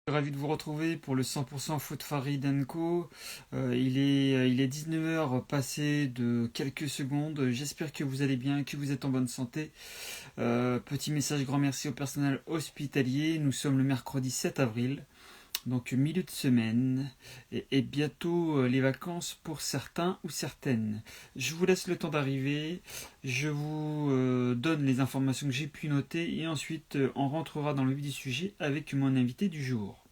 Ravi de vous retrouver pour le 100% Foot Farid Co. Il est 19 heures passé de quelques secondes. J'espère que vous allez bien, que vous êtes en bonne santé. Petit message grand merci au personnel hospitalier. Nous sommes le mercredi 7 avril, donc milieu de semaine, et bientôt les vacances pour certains ou certaines. Je vous laisse le temps d'arriver. Je vous donne les informations que j'ai pu noter et ensuite on rentrera dans le vif du sujet avec mon invité du jour.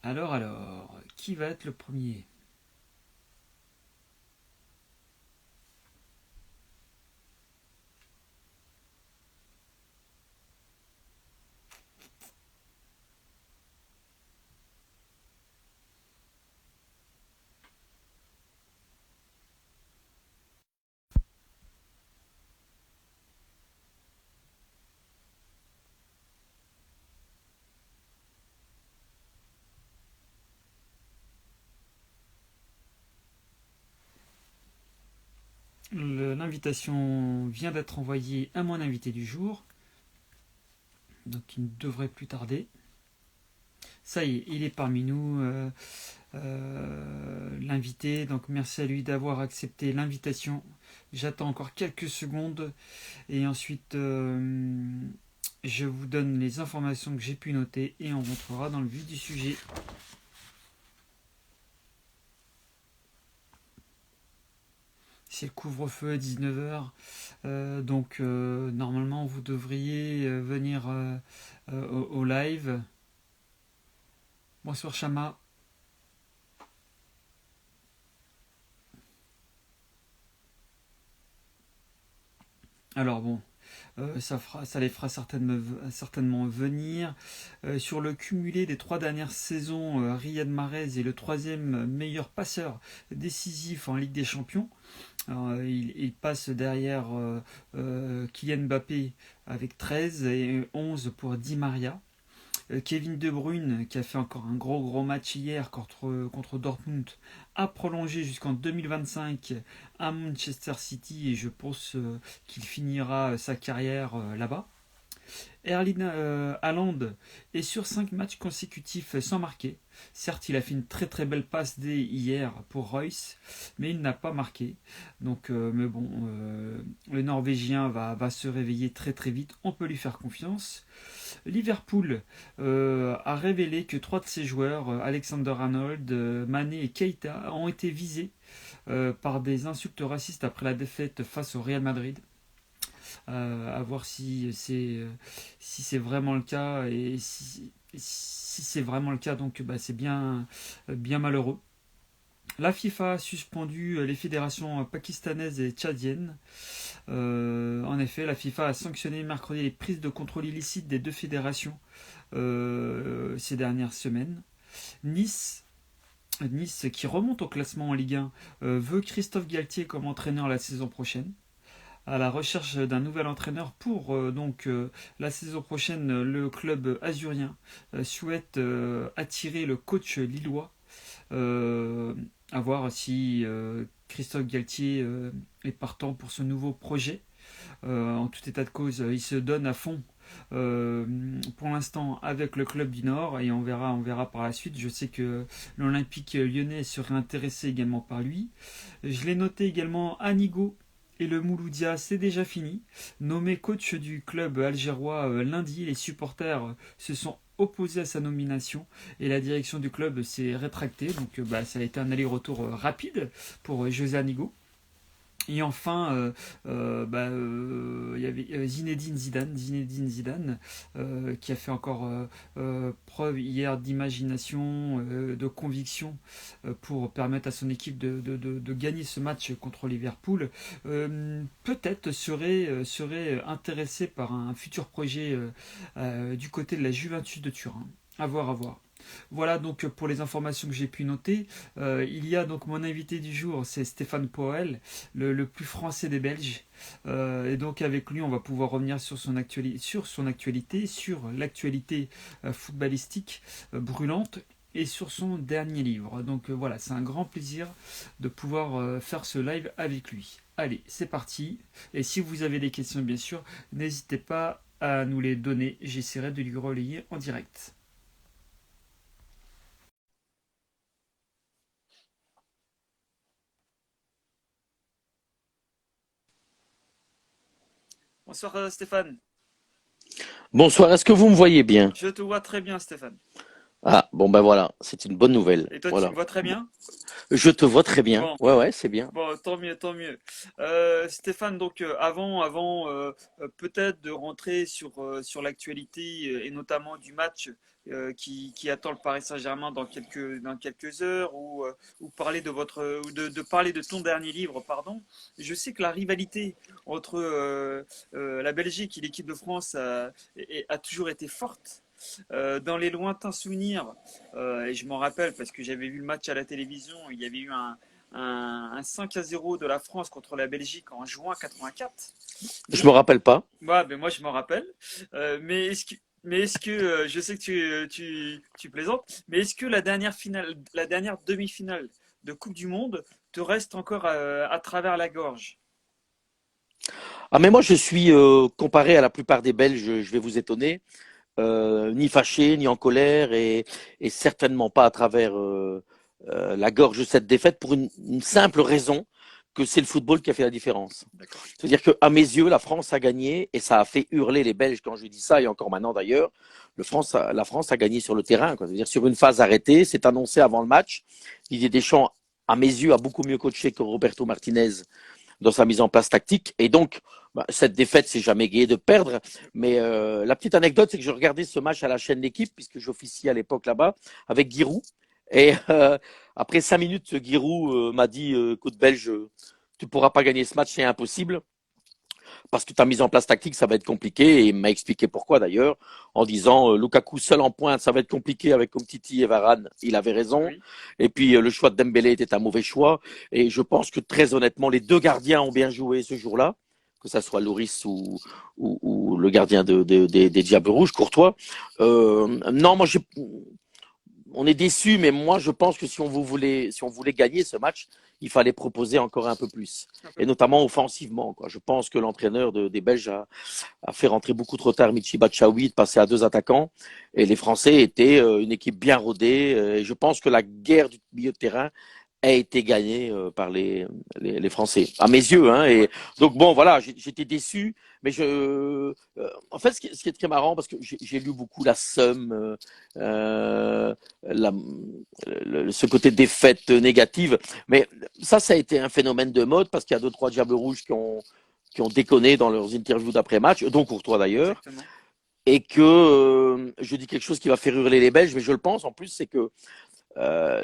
Alors, qui va être le premier? L'invitation vient d'être envoyée à mon invité du jour, donc il ne devrait plus tarder. Ça y est, il est parmi nous, l'invité, donc merci à lui d'avoir accepté l'invitation. J'attends encore quelques secondes et ensuite je vous donne les informations que j'ai pu noter et on rentrera dans le vif du sujet. C'est le couvre-feu à 19 heures. Donc normalement vous devriez venir au live. Bonsoir Chama. Alors bon, ça les fera certainement venir. Sur le cumulé des 3 dernières saisons, Riyad Mahrez est le troisième meilleur passeur décisif en Ligue des Champions. Alors, il passe derrière Kylian Mbappé avec 13 et 11 pour Di Maria. Kevin De Bruyne, qui a fait encore un gros match hier contre Dortmund, a prolongé jusqu'en 2025 à Manchester City et je pense qu'il finira sa carrière là-bas. Erling Haaland est sur 5 matchs consécutifs sans marquer. Certes, il a fait une très belle passe dès hier pour Royce, mais il n'a pas marqué. Donc, mais bon, le Norvégien va se réveiller très vite. On peut lui faire confiance. Liverpool a révélé que 3 de ses joueurs, Alexander-Arnold, Mané et Keita, ont été visés par des insultes racistes après la défaite face au Real Madrid. À voir si c'est vraiment le cas et si c'est vraiment le cas, donc bah, c'est bien malheureux. La FIFA a suspendu les fédérations pakistanaises et tchadiennes. En effet, la FIFA a sanctionné mercredi les prises de contrôle illicites des deux fédérations ces dernières semaines. Nice, qui remonte au classement en Ligue 1, veut Christophe Galtier comme entraîneur la saison prochaine. À la recherche d'un nouvel entraîneur pour la saison prochaine, le club azurien souhaite attirer le coach lillois. À voir si Christophe Galtier est partant pour ce nouveau projet. En tout état de cause, il se donne à fond pour l'instant avec le club du Nord et on verra par la suite. Je sais que l'Olympique lyonnais serait intéressé également par lui. Je l'ai noté également Anigo et le Mouloudia, c'est déjà fini. Nommé coach du club algérois lundi, les supporters se sont opposés à sa nomination et la direction du club s'est rétractée. Donc ça a été un aller-retour rapide pour José Anigo. Et enfin, il y avait Zinedine Zidane qui a fait encore preuve hier d'imagination, de conviction pour permettre à son équipe de gagner ce match contre Liverpool. Peut-être serait intéressé par un futur projet du côté de la Juventus de Turin. À voir, à voir. Voilà donc pour les informations que j'ai pu noter. Il y a donc mon invité du jour, c'est Stéphane Poel, le plus français des Belges. Et donc avec lui, on va pouvoir revenir sur son actualité, sur l'actualité footballistique brûlante. et sur son dernier livre. Donc voilà, c'est un grand plaisir de pouvoir faire ce live avec lui. Allez, c'est parti. Et si vous avez des questions, bien sûr, n'hésitez pas à nous les donner. J'essaierai de lui relayer en direct. Bonsoir Stéphane. Bonsoir, est-ce que vous me voyez bien? Je te vois très bien Stéphane. Ah, bon ben voilà, c'est une bonne nouvelle. Et toi, tu me Voilà. vois très Bon, bien? je te vois très bien. Bon, Ouais, ouais, c'est bien. bon, tant mieux, tant mieux. Stéphane, donc peut-être de rentrer sur l'actualité et notamment du match qui attend le Paris Saint-Germain dans quelques heures ou parler de parler de ton dernier livre, pardon. Je sais que la rivalité entre la Belgique et l'équipe de France a toujours été forte. Dans les lointains souvenirs, et je m'en rappelle parce que j'avais vu le match à la télévision, il y avait eu un 5-0 de la France contre la Belgique en juin 84. Je me rappelle pas. Moi, je m'en rappelle. Mais est-ce que je sais que tu plaisantes, mais est-ce que la dernière demi-finale de Coupe du Monde te reste encore à travers la gorge? Ah, mais moi je suis comparé à la plupart des Belges, je vais vous étonner, ni fâché, ni en colère, et certainement pas à travers la gorge de cette défaite pour une simple raison que c'est le football qui a fait la différence. D'accord. C'est-à-dire qu'à mes yeux, la France a gagné et ça a fait hurler les Belges quand je dis ça et encore maintenant d'ailleurs. La France a gagné sur le terrain, quoi. C'est-à-dire sur une phase arrêtée, c'est annoncé avant le match. Didier Deschamps, à mes yeux, a beaucoup mieux coaché que Roberto Martinez dans sa mise en place tactique. Et donc, cette défaite, c'est jamais gai de perdre. Mais la petite anecdote, c'est que je regardais ce match à la chaîne L'équipe, puisque j'officiais à l'époque là-bas, avec Giroud. Et après 5 minutes, Giroud m'a dit, écoute Belge, tu ne pourras pas gagner ce match, c'est impossible parce que ta mise en place tactique, ça va être compliqué. Et il m'a expliqué pourquoi d'ailleurs, en disant Lukaku seul en pointe, ça va être compliqué avec Umtiti et Varane. Il avait raison. Oui. Et puis le choix de Dembélé était un mauvais choix. Et je pense que très honnêtement, les deux gardiens ont bien joué ce jour-là, que ça soit Loris ou le gardien des Diables Rouges, Courtois. Non, moi on est déçu, mais moi je pense que si on voulait gagner ce match, il fallait proposer encore un peu plus, Un peu et plus. notamment offensivement, quoi. Je pense que l'entraîneur des Belges a fait rentrer beaucoup trop tard Michi Batshuayi, de passer à deux attaquants, et les Français étaient une équipe bien rodée. Et je pense que la guerre du milieu de terrain a été gagnée par les Français, à mes yeux. Hein, Ouais. et donc bon, voilà, j'étais déçu, mais en fait, ce qui est très marrant, parce que j'ai lu beaucoup la Somme, la, ce côté défaite négative, mais ça a été un phénomène de mode, parce qu'il y a deux, trois diables rouges qui ont déconné dans leurs interviews d'après-match, dont Courtois d'ailleurs, Exactement. et que je dis quelque chose qui va faire hurler les Belges, mais je le pense en plus, c'est que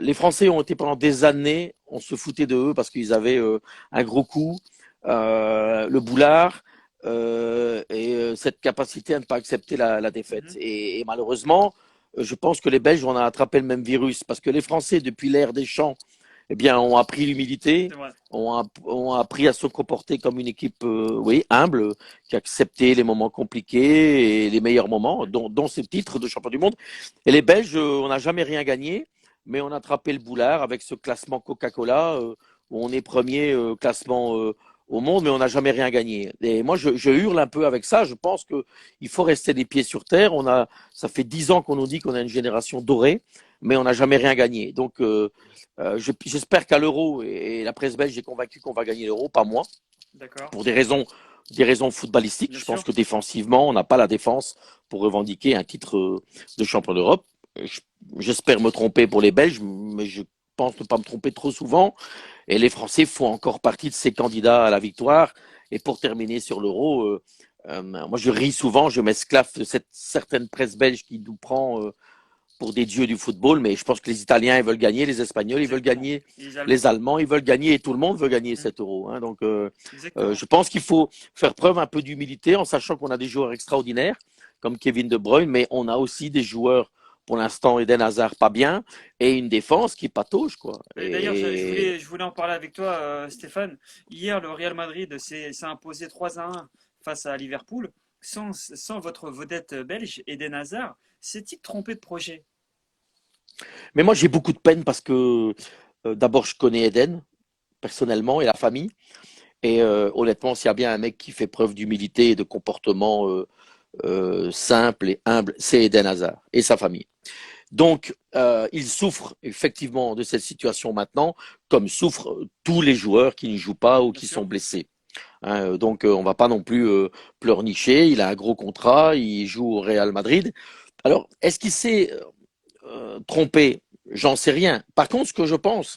les Français ont été pendant des années, on se foutait de eux parce qu'ils avaient un gros coup, le boulard, cette capacité à ne pas accepter la défaite. Mhm. Et malheureusement, je pense que les Belges ont attrapé le même virus parce que les Français, depuis l'ère des champs, eh bien, ont appris l'humilité, C'est vrai. ont appris à se comporter comme une équipe, oui, humble, qui a accepté les moments compliqués et les meilleurs moments, Mhm. dont ce titre de champion du monde. Et les Belges, on n'a jamais rien gagné, mais on a attrapé le boulard avec ce classement Coca-Cola, où on est premier classement au monde, mais on n'a jamais rien gagné. Et moi, je hurle un peu avec ça. Je pense qu'il faut rester les pieds sur terre. Ça fait 10 ans qu'on nous dit qu'on a une génération dorée, mais on n'a jamais rien gagné. Donc, j'espère qu'à l'Euro, et la presse belge est convaincue qu'on va gagner l'Euro, pas moi, D'accord. pour des raisons footballistiques. Bien Je pense sûr. que défensivement, on n'a pas la défense pour revendiquer un titre de champion d'Europe. J'espère me tromper pour les Belges, mais je pense ne pas me tromper trop souvent. Et les Français font encore partie de ces candidats à la victoire. Et pour terminer sur l'Euro, moi je ris souvent, je m'esclaffe de cette certaine presse belge qui nous prend pour des dieux du football, mais je pense que les Italiens ils veulent gagner, les Espagnols ils veulent Exactement. gagner, Et les Allemands. les Allemands ils veulent gagner, et tout le monde veut gagner Mhm. cet euro. Hein. Donc Exactement. je pense qu'il faut faire preuve un peu d'humilité en sachant qu'on a des joueurs extraordinaires comme Kevin De Bruyne, mais on a aussi des joueurs pour l'instant Eden Hazard pas bien et une défense qui patauge quoi. Et d'ailleurs, je Et voulais en parler avec toi, Stéphane. Hier, le Real Madrid s'est imposé 3-1 face à Liverpool. Sans votre vedette belge, Eden Hazard, s'est-il trompé de projet? Mais moi, j'ai beaucoup de peine parce que d'abord, je connais Eden personnellement et la famille. Et honnêtement, s'il y a bien un mec qui fait preuve d'humilité et de comportement simple et humble, c'est Eden Hazard et sa famille. Donc, il souffre effectivement de cette situation maintenant, comme souffrent tous les joueurs qui ne jouent pas ou Bien qui sûr. sont blessés. Hein, donc, on va pas non plus pleurnicher. Il a un gros contrat, il joue au Real Madrid. Alors, est-ce qu'il s'est trompé? J'en sais rien. Par contre, ce que je pense,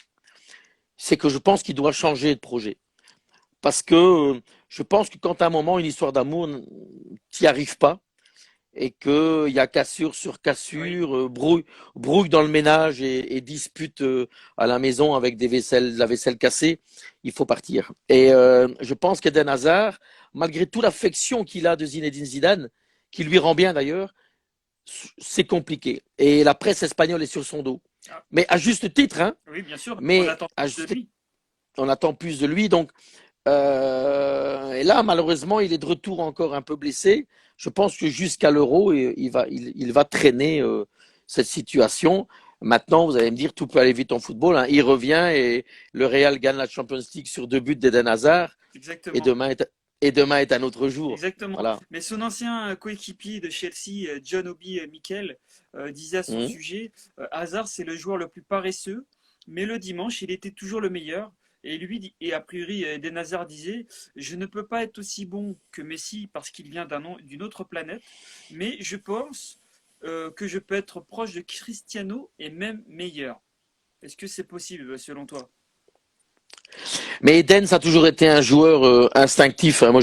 c'est que je pense qu'il doit changer de projet. Parce que je pense que quand à un moment, une histoire d'amour, tu n'y arrives pas, et qu'il y a cassure sur Oui. cassure, brouille dans le ménage et dispute à la maison avec de la vaisselle cassée, il faut partir. Et je pense qu'Eden Hazard, malgré toute l'affection qu'il a de Zinedine Zidane, qui lui rend bien d'ailleurs, c'est compliqué. Et la presse espagnole est sur son dos. Ah, Mais à juste titre, hein, oui, bien sûr. On mais attend à plus de juste, lui. on attend plus de lui. Donc, et là, malheureusement, il est de retour encore un peu blessé. Je pense que jusqu'à l'Euro, il va traîner cette situation. Maintenant, vous allez me dire, tout peut aller vite en football. Hein. Il revient et le Real gagne la Champions League sur 2 buts d'Eden Hazard. Et Exactement. demain est un autre jour. Exactement. Voilà. Mais son ancien coéquipier de Chelsea, John Obi Mikel, disait à son Mmh. sujet, Hazard, c'est le joueur le plus paresseux, mais le dimanche, il était toujours le meilleur. Et lui, et a priori, Eden Hazard disait, je ne peux pas être aussi bon que Messi parce qu'il vient d'une autre planète, mais je pense que je peux être proche de Cristiano et même meilleur. Est-ce que c'est possible, selon toi? Mais Eden, ça a toujours été un joueur instinctif. Hein. Moi,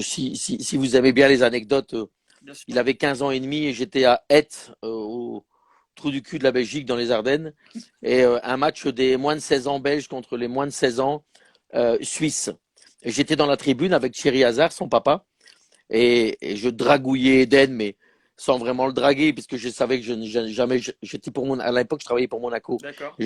si vous aimez bien les anecdotes, Bien sûr. il avait 15 ans et demi et j'étais à Aeth, au trou du cul de la Belgique, dans les Ardennes. Et un match des moins de 16 ans belges contre les moins de 16 ans suisses. Et j'étais dans la tribune avec Thierry Hazard, son papa, et je dragouillais Eden, mais sans vraiment le draguer, puisque je savais que jamais, j'étais à l'époque, je travaillais pour Monaco. D'accord. Et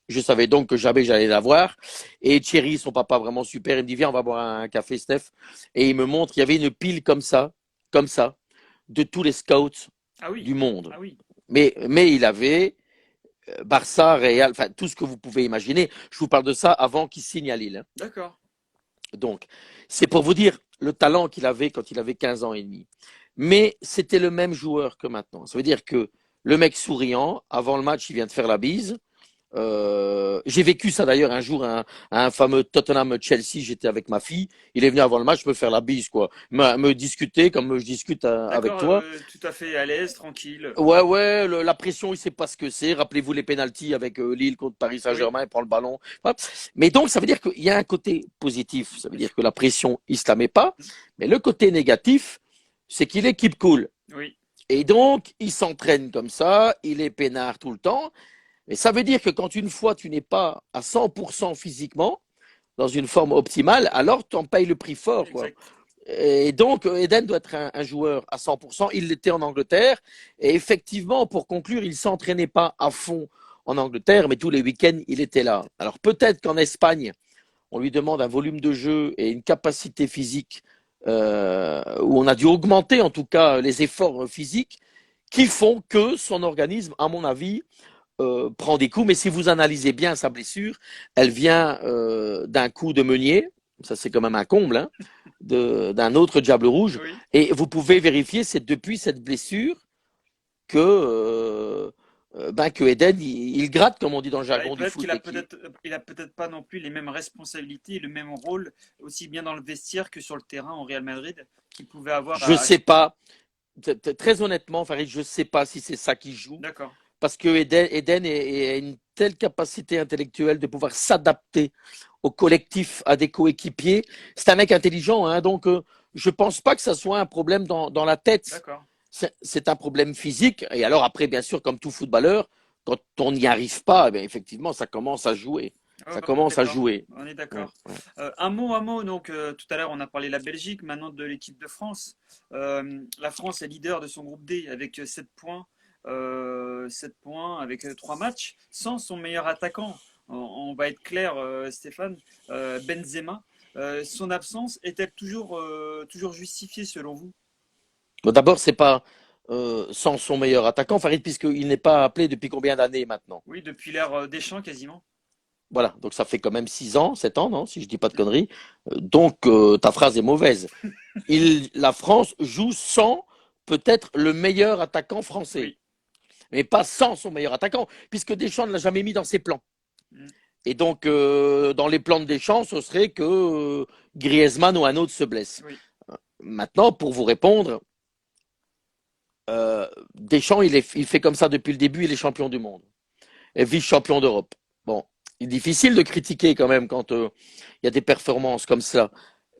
je savais donc que jamais j'allais l'avoir. Et Thierry, son papa, vraiment super, il me dit, viens, on va boire un café, Steph. Et il me montre, il y avait une pile comme ça, de tous les scouts Ah oui. du monde. Ah oui. Mais il avait Barça, Real, enfin tout ce que vous pouvez imaginer. Je vous parle de ça avant qu'il signe à Lille. Hein. D'accord. Donc, c'est pour vous dire le talent qu'il avait quand il avait 15 ans et demi. Mais c'était le même joueur que maintenant. Ça veut dire que le mec souriant, avant le match, il vient de faire la bise. J'ai vécu ça d'ailleurs un jour à un fameux Tottenham-Chelsea. J'étais avec ma fille. Il est venu avant le match me faire la bise, quoi. Me discuter comme je discute avec D'accord, toi. tout à fait à l'aise, tranquille. Ouais, ouais, la pression, il sait pas ce que c'est. Rappelez-vous les pénaltys avec Lille contre Paris Oui, Saint-Germain, il prend le ballon. Hop. Mais donc, ça veut dire qu'il y a un côté positif. Ça veut bien dire sûr. que la pression, il se la met pas. Mais le côté négatif, c'est qu'il est keep cool. Oui, Et donc, il s'entraîne comme ça, il est peinard tout le temps. Mais ça veut dire que quand une fois tu n'es pas à 100% physiquement, dans une forme optimale, alors tu en payes le prix fort, quoi. exact. Et donc, Eden doit être un joueur à 100%. Il l'était en Angleterre. Et effectivement, pour conclure, il ne s'entraînait pas à fond en Angleterre, mais tous les week-ends, il était là. Alors peut-être qu'en Espagne, on lui demande un volume de jeu et une capacité physique où on a dû augmenter en tout cas les efforts physiques qui font que son organisme, à mon avis, prend des coups. Mais si vous analysez bien sa blessure, elle vient d'un coup de Meunier. Ça, c'est quand même un comble, hein, d'un autre Diable Rouge. Oui. Et vous pouvez vérifier, c'est depuis cette blessure que, que Eden, il gratte, comme on dit dans le Voilà, et jargon du peut-être qu'il foot. a il a peut-être pas non plus les mêmes responsabilités, le même rôle, aussi bien dans le vestiaire que sur le terrain au Real Madrid, qu'il pouvait avoir Je sais pas, très honnêtement, Farid, je sais pas si c'est ça qui joue. D'accord. Parce que Eden a une telle capacité intellectuelle de pouvoir s'adapter au collectif, à des coéquipiers. C'est un mec intelligent, hein, donc je pense pas que ça soit un problème dans la tête. D'accord. C'est un problème physique. Et alors après, bien sûr, comme tout footballeur, quand on n'y arrive pas, eh bien, effectivement, ça commence à jouer. Ouais, Ça ouais, on est commence à d'accord. jouer. On est Ouais, d'accord. ouais. Un mot. Donc, tout à l'heure, on a parlé de la Belgique, maintenant de l'équipe de France. La France est leader de son groupe D avec 7 points. 7 points avec 3 matchs, sans son meilleur attaquant. On va être clair, Stéphane, Benzema. Son absence est-elle toujours justifiée selon vous? Bon, d'abord, c'est pas sans son meilleur attaquant, Farid, puisqu'il n'est pas appelé depuis combien d'années maintenant? Oui, depuis l'ère Deschamps quasiment. Voilà, donc ça fait quand même 6 ans, 7 ans, non, si je dis pas de conneries. Donc ta phrase est mauvaise. La France joue sans peut-être le meilleur attaquant français, Oui. mais pas sans son meilleur attaquant, puisque Deschamps ne l'a jamais mis dans ses plans. Mm. Et donc, dans les plans de Deschamps, ce serait que Griezmann ou un autre se blesse. Oui. Maintenant, pour vous répondre, Deschamps, il fait comme ça depuis le début, il est champion du monde et vice-champion d'Europe. Bon, il est difficile de critiquer quand même quand il y a des performances comme ça.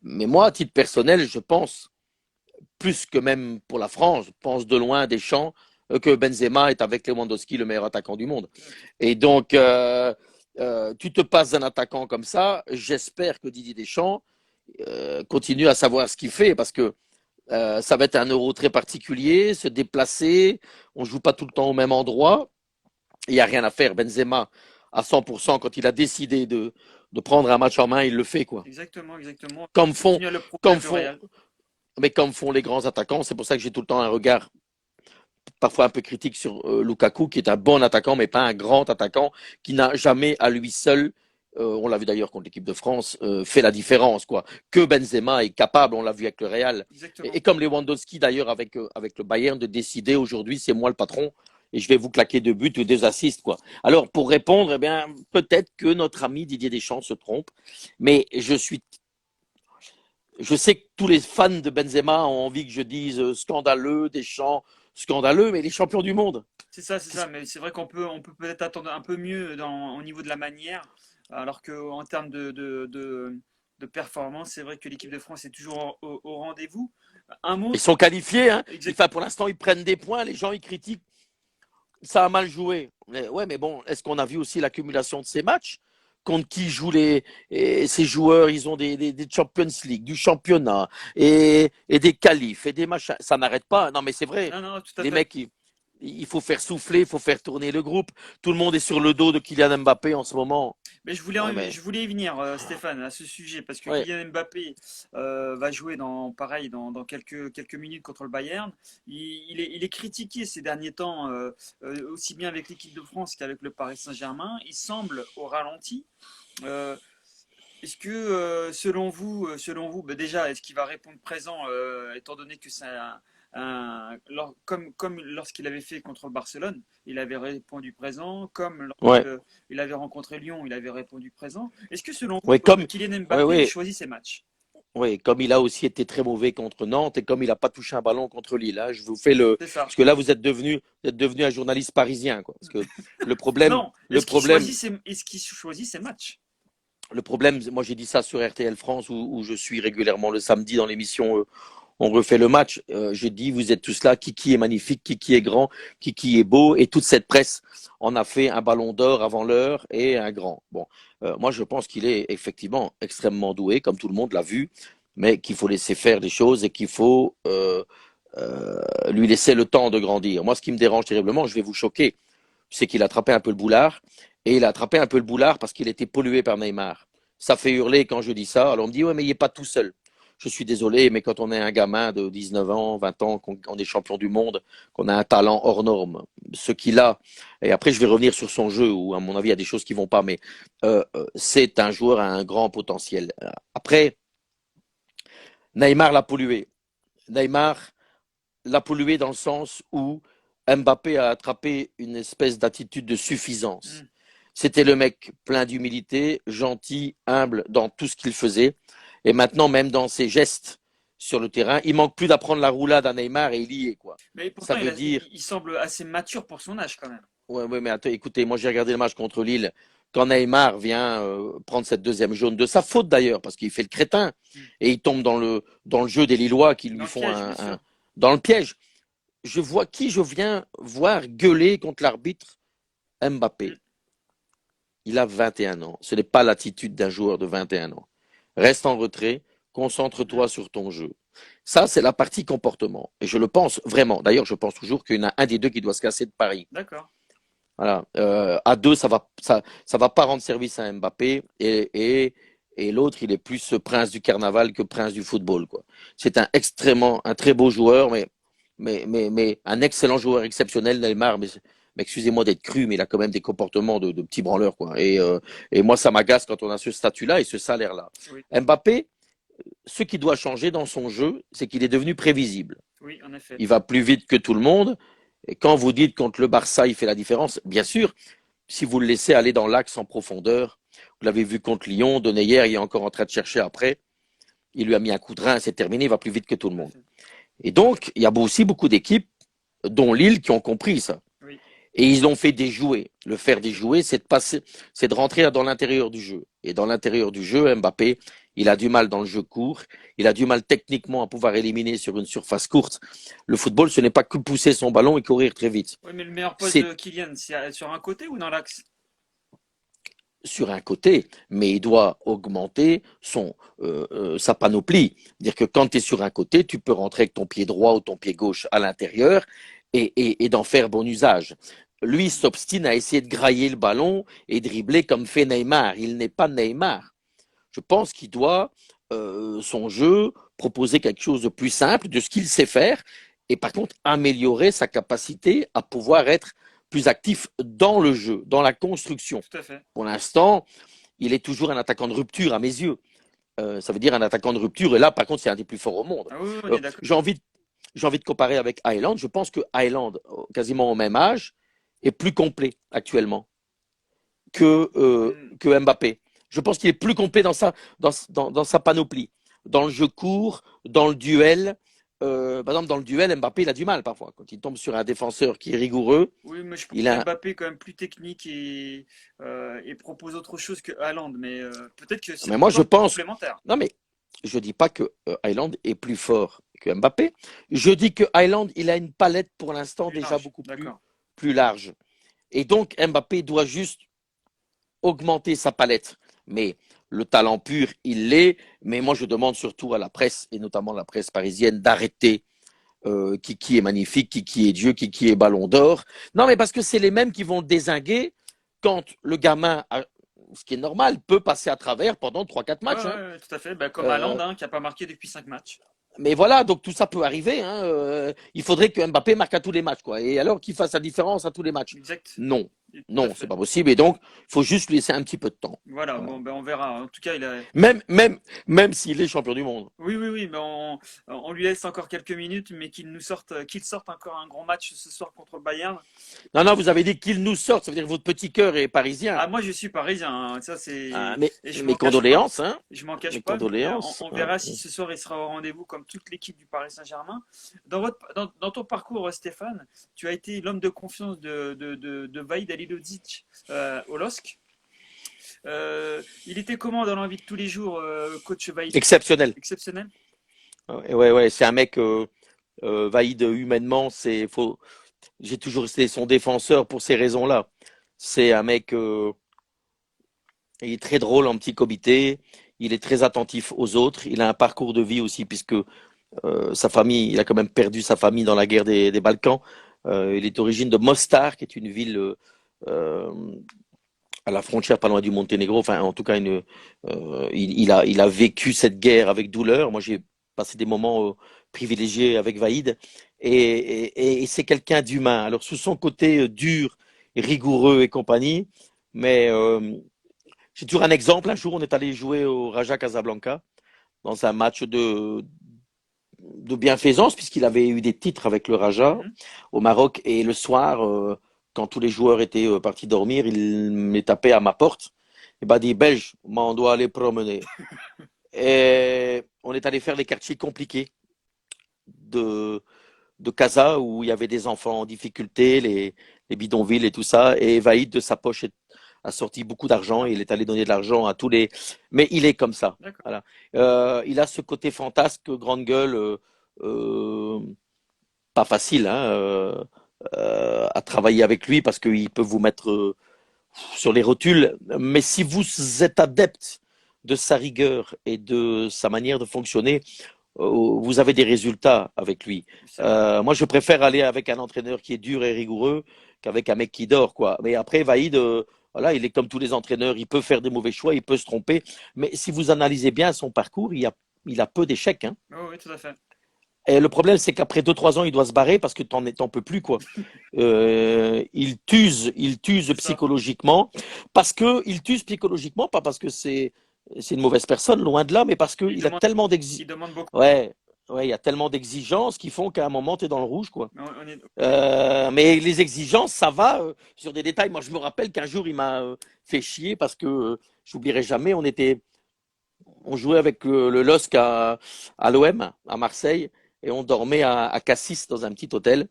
Mais moi, à titre personnel, je pense, plus que même pour la France, je pense de loin Deschamps que Benzema est avec Lewandowski le meilleur attaquant du monde. Et donc, tu te passes d'un attaquant comme ça, j'espère que Didier Deschamps continue à savoir ce qu'il fait parce que ça va être un euro très particulier, se déplacer, on ne joue pas tout le temps au même endroit, il n'y a rien à faire. Benzema, à 100%, quand il a décidé de prendre un match en main, il le fait, quoi. Exactement, exactement. Comme font, Continue à le prouver comme avec le font, Real. mais comme font les grands attaquants, c'est pour ça que j'ai tout le temps un regard parfois un peu critique sur Lukaku, qui est un bon attaquant, mais pas un grand attaquant, qui n'a jamais à lui seul, on l'a vu d'ailleurs contre l'équipe de France, fait la différence, quoi. Que Benzema est capable, on l'a vu avec le Real. Et Exactement. comme Lewandowski d'ailleurs avec le Bayern, de décider aujourd'hui, c'est moi le patron, et je vais vous claquer 2 buts ou 2 assists, quoi. Alors, pour répondre, eh bien, peut-être que notre ami Didier Deschamps se trompe, mais je sais que tous les fans de Benzema ont envie que je dise scandaleux, Deschamps, scandaleux, mais les champions du monde. C'est ça, c'est ça. Mais c'est vrai qu'on peut peut-être attendre un peu mieux au niveau de la manière, alors qu'en termes de performance, c'est vrai que l'équipe de France est toujours au rendez-vous. Un mot Ils sont qualifiés, hein. exact. Enfin, pour l'instant, ils prennent des points. Les gens, ils critiquent. Ça a mal joué. Ouais, mais bon, est-ce qu'on a vu aussi l'accumulation de ces matchs? Contre qui jouent ces joueurs? Ils ont des Champions League, du championnat, et des qualifs, et des machins. Ça n'arrête pas. Non, mais c'est vrai. Non, non, tout à Les fait. mecs, il faut faire souffler, il faut faire tourner le groupe. Tout le monde est sur le dos de Kylian Mbappé en ce moment. Mais Ouais, mais, je voulais y venir, Stéphane, à ce sujet, parce que ouais. Kylian Mbappé va jouer pareil, dans quelques minutes contre le Bayern. Il est critiqué ces derniers temps, aussi bien avec l'équipe de France qu'avec le Paris Saint-Germain. Il semble au ralenti. Euh, Est-ce que, selon vous, bah déjà, est-ce qu'il va répondre présent, étant donné que c'est comme lorsqu'il avait fait contre le Barcelone, il avait répondu présent, comme Ouais. lorsqu'il avait rencontré Lyon, il avait répondu présent. Est-ce que, selon vous, Ouais, comme, Kylian ouais, Mbappé ouais. choisit ses matchs? Oui, comme il a aussi été très mauvais contre Nantes et comme il n'a pas touché un ballon contre Lille, hein, je vous fais le. C'est ça. Parce que là, vous êtes devenu un journaliste parisien, quoi. Parce que le problème, Non, le problème, est-ce qu'il choisit ses matchs? le problème, moi j'ai dit ça sur RTL France où je suis régulièrement le samedi dans l'émission On refait le match. J'ai dit, vous êtes tous là, Kiki est magnifique, Kiki est grand, Kiki est beau, et toute cette presse en a fait un ballon d'or avant l'heure et un grand. Bon, moi je pense qu'il est effectivement extrêmement doué, comme tout le monde l'a vu, mais qu'il faut laisser faire des choses et qu'il faut lui laisser le temps de grandir. Moi, ce qui me dérange terriblement, je vais vous choquer, c'est qu'il a attrapé un peu le boulard, et il a attrapé un peu le boulard parce qu'il était pollué par Neymar. Ça fait hurler quand je dis ça. Alors on me dit, ouais, mais il n'est pas tout seul. Je suis désolé, mais quand on est un gamin de 19 ans, 20 ans, qu'on est champion du monde, qu'on a un talent hors norme, ce qu'il a, et après je vais revenir sur son jeu, où à mon avis il y a des choses qui vont pas, mais c'est un joueur à un grand potentiel. Après, Neymar l'a pollué. Neymar l'a pollué dans le sens où Mbappé a attrapé une espèce d'attitude de suffisance. Hmm. C'était le mec plein d'humilité, gentil, humble dans tout ce qu'il faisait. Et maintenant, même dans ses gestes sur le terrain, il manque plus d'apprendre la roulade à Neymar et il y est, quoi. Mais Ça pourtant, veut dire, il semble assez mature pour son âge quand même. ouais, ouais, mais attends, écoutez, moi j'ai regardé le match contre Lille. Quand Neymar vient prendre cette deuxième jaune, de sa faute d'ailleurs, parce qu'il fait le crétin, Hmm. et il tombe dans le jeu des Lillois qui Dans lui le font piège, bien sûr. dans le piège. Je vois qui je viens voir gueuler contre l'arbitre. Hmm. Mbappé. Il a 21 ans. Ce n'est pas l'attitude d'un joueur de 21 ans. Reste en retrait, Hmm. concentre-toi sur ton jeu. Ça, c'est la partie comportement. Et je le pense vraiment. D'ailleurs, je pense toujours qu'il y en a un des deux qui doit se casser de Paris. D'accord. Voilà. À deux, ça va pas rendre service à Mbappé. Et l'autre, il est plus prince du carnaval que prince du football, quoi. C'est un très beau joueur, mais mais un excellent joueur exceptionnel, Neymar, mais excusez-moi d'être cru, mais il a quand même des comportements de petit branleur, quoi. Et moi, ça m'agace quand on a ce statut-là et ce salaire-là. Oui, Mbappé, ce qui doit changer dans son jeu, c'est qu'il est devenu prévisible. oui, en effet. Il va plus vite que tout le monde. Et quand vous dites contre le Barça, il fait la différence, bien sûr, si vous le laissez aller dans l'axe en profondeur, vous l'avez vu contre Lyon, Denayer, il est encore en train de chercher après. Il lui a mis un coup de rein, c'est terminé, il va plus vite que tout le Tout à monde. fait. Et donc, il y a aussi beaucoup d'équipes, dont Lille, qui ont compris ça. Oui, Et ils l'ont fait déjouer. Le faire déjouer, c'est de rentrer dans l'intérieur du jeu. Et dans l'intérieur du jeu, Mbappé, il a du mal dans le jeu court. Il a du mal techniquement à pouvoir éliminer sur une surface courte. Le football, ce n'est pas que pousser son ballon et courir très vite. oui, mais le meilleur poste C'est de Kylian, c'est sur un côté ou dans l'axe? sur un côté, mais il doit augmenter sa panoplie. C'est-à-dire que quand tu es sur un côté, tu peux rentrer avec ton pied droit ou ton pied gauche à l'intérieur et d'en faire bon usage. Lui s'obstine à essayer de grailler le ballon et dribbler comme fait Neymar. Il n'est pas Neymar. Je pense qu'il doit, son jeu, proposer quelque chose de plus simple, de ce qu'il sait faire, et par contre améliorer sa capacité à pouvoir être plus actif dans le jeu, dans la construction. Tout à fait. Pour l'instant, il est toujours un attaquant de rupture à mes yeux. Ça veut dire un attaquant de rupture, et là, par contre, c'est un des plus forts au monde. Ah oui, oui, on Euh, est d'accord. j'ai envie de comparer avec Highland. Je pense que Highland, quasiment au même âge, est plus complet actuellement Hmm. que Mbappé. Je pense qu'il est plus complet dans sa panoplie, dans le jeu court, dans le duel. Par exemple, dans le duel, Mbappé, il a du mal parfois. Quand il tombe sur un défenseur qui est rigoureux, Oui, mais je il trouve a. Mbappé quand même plus technique et propose autre chose que Haaland. Mais peut-être que c'est Mais deux moi, je joueurs pense. complémentaires. Non, mais je dis pas que Highland est plus fort que Mbappé. Je dis que Highland, il a une palette pour l'instant Plus déjà large, beaucoup d'accord. plus large. Et donc, Mbappé doit juste augmenter sa palette. Mais le talent pur, il l'est. Mais moi, je demande surtout à la presse, et notamment la presse parisienne, d'arrêter qui est magnifique, qui est Dieu, qui est Ballon d'Or. Non, mais parce que c'est les mêmes qui vont le dézinguer quand le gamin, ce qui est normal, peut passer à travers pendant 3-4 Ouais, matchs. Hein. ouais, ouais, tout à fait. Bah, comme Haaland, Euh, hein, qui n'a pas marqué depuis 5 matchs. mais voilà, donc tout ça peut arriver. Hein. Il faudrait que Mbappé marque à tous les matchs, quoi. Et alors qu'il fasse la différence à tous les matchs. Exact. Non, Tout à non, c'est fait. pas possible. Et donc, il faut juste lui laisser un petit peu de temps. Voilà, Voilà. bon, ben on verra. En tout cas, il a. Même s'il est champion du monde. Oui, oui, oui, mais on lui laisse encore quelques minutes, mais qu'il sorte encore un grand match ce soir contre le Bayern. Non, non, vous avez dit qu'il nous sorte. Ça veut dire que votre petit cœur est parisien. Ah, moi, je suis parisien, hein, ça Ah, c'est. Et je mes m'en cache pas. condoléances, hein. Je m'en cache Mes pas, mais condoléances. on verra si ce soir il sera au rendez-vous comme toute l'équipe du Paris Saint-Germain. Dans ton parcours, Stéphane, tu as été l'homme de confiance de Vaïd Halilhodžić au LOSC. Il était comment dans la vie de tous les jours, coach Vaïd? Exceptionnel. Exceptionnel? Ouais, ouais, ouais, c'est un mec valide humainement. J'ai toujours été son défenseur pour ces raisons-là. C'est un mec, il est très drôle en petit comité. Il est très attentif aux autres. Il a un parcours de vie aussi, puisque sa famille, il a quand même perdu sa famille dans la guerre des Balkans. Il est d'origine de Mostar, qui est une ville euh, à la frontière pas loin du Monténégro. Enfin, en tout cas, il a vécu cette guerre avec douleur. Moi, j'ai passé des moments privilégiés avec Vaïd. Et c'est quelqu'un d'humain. Alors, sous son côté dur, rigoureux et compagnie, mais j'ai toujours un exemple. Un jour, on est allé jouer au Raja Casablanca dans un match de bienfaisance, puisqu'il avait eu des titres avec le Raja Mhm. au Maroc. Et le soir, quand tous les joueurs étaient partis dormir, il m'est tapé à ma porte. Il m'a dit, Belge, on doit aller promener. Et on est allé faire les quartiers compliqués de, de Casa, où il y avait des enfants en difficulté, les bidonvilles et tout ça. Et Vaïd, de sa poche, a sorti beaucoup d'argent et Ah, il est allé donner de l'argent à tous les. Mais il est comme ça. d'accord. Voilà. Il a ce côté fantasque, grande gueule, euh, pas facile hein, à travailler avec lui parce qu'il peut vous mettre sur les rotules. Mais si vous êtes adepte de sa rigueur et de sa manière de fonctionner, vous avez des résultats avec lui. C'est vrai. Moi, je préfère aller avec un entraîneur qui est dur et rigoureux qu'avec un mec qui dort, quoi. Mais après, Vaïd, voilà, il est comme tous les entraîneurs, il peut faire des mauvais choix, il peut se tromper. Mais si vous analysez bien son parcours, il a peu d'échecs. Hein. Oui, oui, tout à fait. Et le problème, c'est qu'après 2-3 ans, il doit se barrer parce que t'en peux plus, quoi. Il t'use C'est ça. psychologiquement. Il t'use psychologiquement, pas parce que c'est une mauvaise personne, loin de là, mais parce Il qu'il a demande, tellement il demande beaucoup. ouais, ouais, il y a tellement d'exigences qui font qu'à un moment, tu es dans le rouge, quoi. Mais on est... Mais les exigences, ça va sur des détails. Moi, je me rappelle qu'un jour, il m'a fait chier parce que j'oublierai jamais, on jouait avec le LOSC à l'OM, à Marseille, et on dormait à Cassis dans un petit hôtel.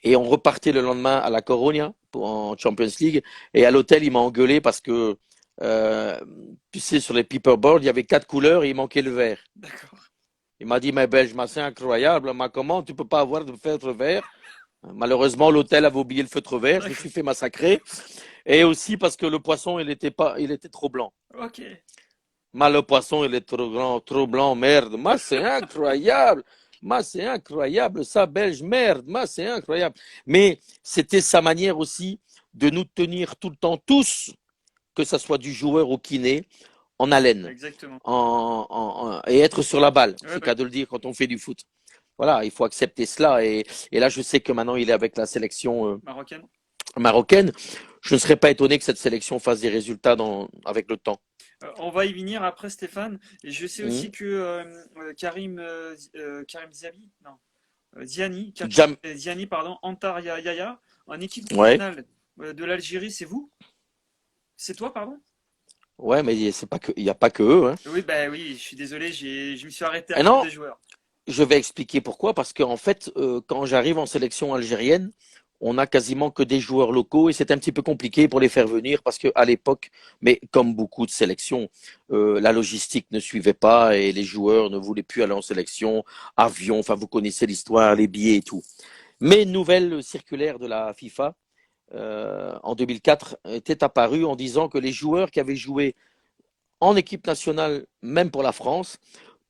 Et on repartait le lendemain à la Coronia en Champions League. Et à l'hôtel, il m'a engueulé parce que, euh, tu sais, sur les paperboards, il y avait 4 couleurs et il manquait le vert. D'accord. Il m'a dit, mais Benjamin, c'est incroyable, mais comment tu peux pas avoir de feutre vert? Malheureusement, l'hôtel avait oublié le feutre vert. Je me D'accord. suis fait massacrer. Et aussi parce que le poisson, il était trop blanc. Ok. Mais le poisson, il est trop grand, trop blanc, merde. Moi, c'est incroyable. Moi, c'est incroyable, ça, belge, merde. Moi, c'est incroyable. Mais c'était sa manière aussi de nous tenir tout le temps, tous, que ce soit du joueur au kiné, en haleine Exactement. et être sur la balle. Ouais, C'est bah, qu'à de le dire quand on fait du foot. Voilà, il faut accepter cela. Et là, je sais que maintenant, il est avec la sélection marocaine. marocaine. Je ne serais pas étonné que cette sélection fasse des résultats avec le temps. On va y venir après, Stéphane. Et je sais Mmh. aussi que Karim Ziabi, non, Ziani, Jam Ziani, pardon, Antar Yaya, en équipe Ouais. nationale de l'Algérie, c'est vous? C'est toi, pardon? Ouais, mais c'est pas que, il n'y a pas que eux, hein. Oui, bah oui, je suis désolé, je me suis arrêté à Et cause non, des joueurs. je vais expliquer pourquoi. Parce qu'en fait, quand j'arrive en sélection algérienne, on a quasiment que des joueurs locaux et c'est un petit peu compliqué pour les faire venir parce qu'à l'époque, mais comme beaucoup de sélections, la logistique ne suivait pas et les joueurs ne voulaient plus aller en sélection, avion, enfin vous connaissez l'histoire, les billets et tout. Mais une nouvelle circulaire de la FIFA en 2004 était apparue en disant que les joueurs qui avaient joué en équipe nationale, même pour la France,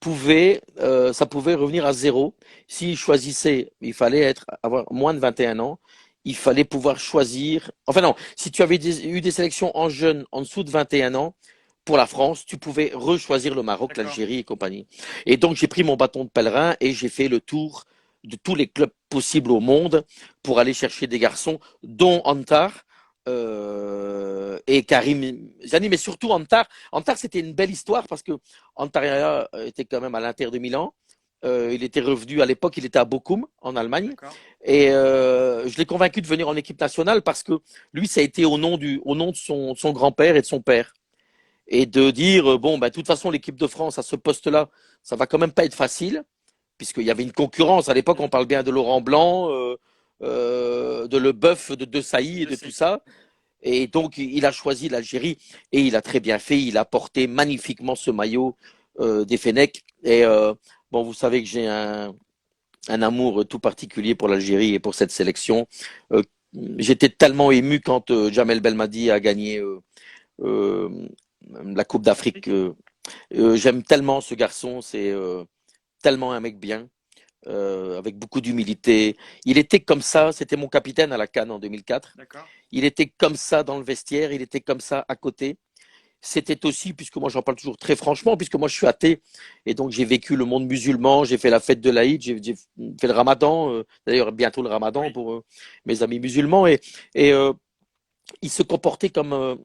ça pouvait revenir à zéro. S'ils choisissaient, il fallait avoir moins de 21 ans, il fallait pouvoir choisir. Enfin non, si tu avais eu des sélections en jeunes en dessous de 21 ans, pour la France, tu pouvais rechoisir le Maroc, D'accord. l'Algérie et compagnie. Et donc j'ai pris mon bâton de pèlerin et j'ai fait le tour de tous les clubs possibles au monde pour aller chercher des garçons, dont Antar, et Karim Zani, mais surtout Antar. Antar, c'était une belle histoire parce que Antar était quand même à l'Inter de Milan. Il était revenu à l'époque, il était à Bochum en Allemagne. D'accord. Et je l'ai convaincu de venir en équipe nationale parce que lui, ça a été au nom de son grand-père et de son père. Et de dire, bon, bah, de toute façon, l'équipe de France à ce poste-là, ça va quand même pas être facile, puisqu'il y avait une concurrence. À l'époque, on parle bien de Laurent Blanc, de Leboeuf, de Sailly et De de tout ces... ça. Et donc, il a choisi l'Algérie et il a très bien fait. Il a porté magnifiquement ce maillot des Fennecs. Et bon, vous savez que j'ai un amour tout particulier pour l'Algérie et pour cette sélection. Euh, J'étais tellement ému quand Jamel Belmadi a gagné euh, la Coupe d'Afrique. J'aime tellement ce garçon. C'est tellement un mec bien. Avec beaucoup d'humilité. Il était comme ça, c'était mon capitaine à la CAN en 2004. D'accord. Il était comme ça dans le vestiaire, il était comme ça à côté. C'était aussi, puisque moi j'en parle toujours très franchement, puisque moi je suis athée, et donc j'ai vécu le monde musulman, j'ai fait la fête de l'Aïd, j'ai fait le ramadan, d'ailleurs bientôt le ramadan Oui. pour mes amis musulmans, et il se comportait comme,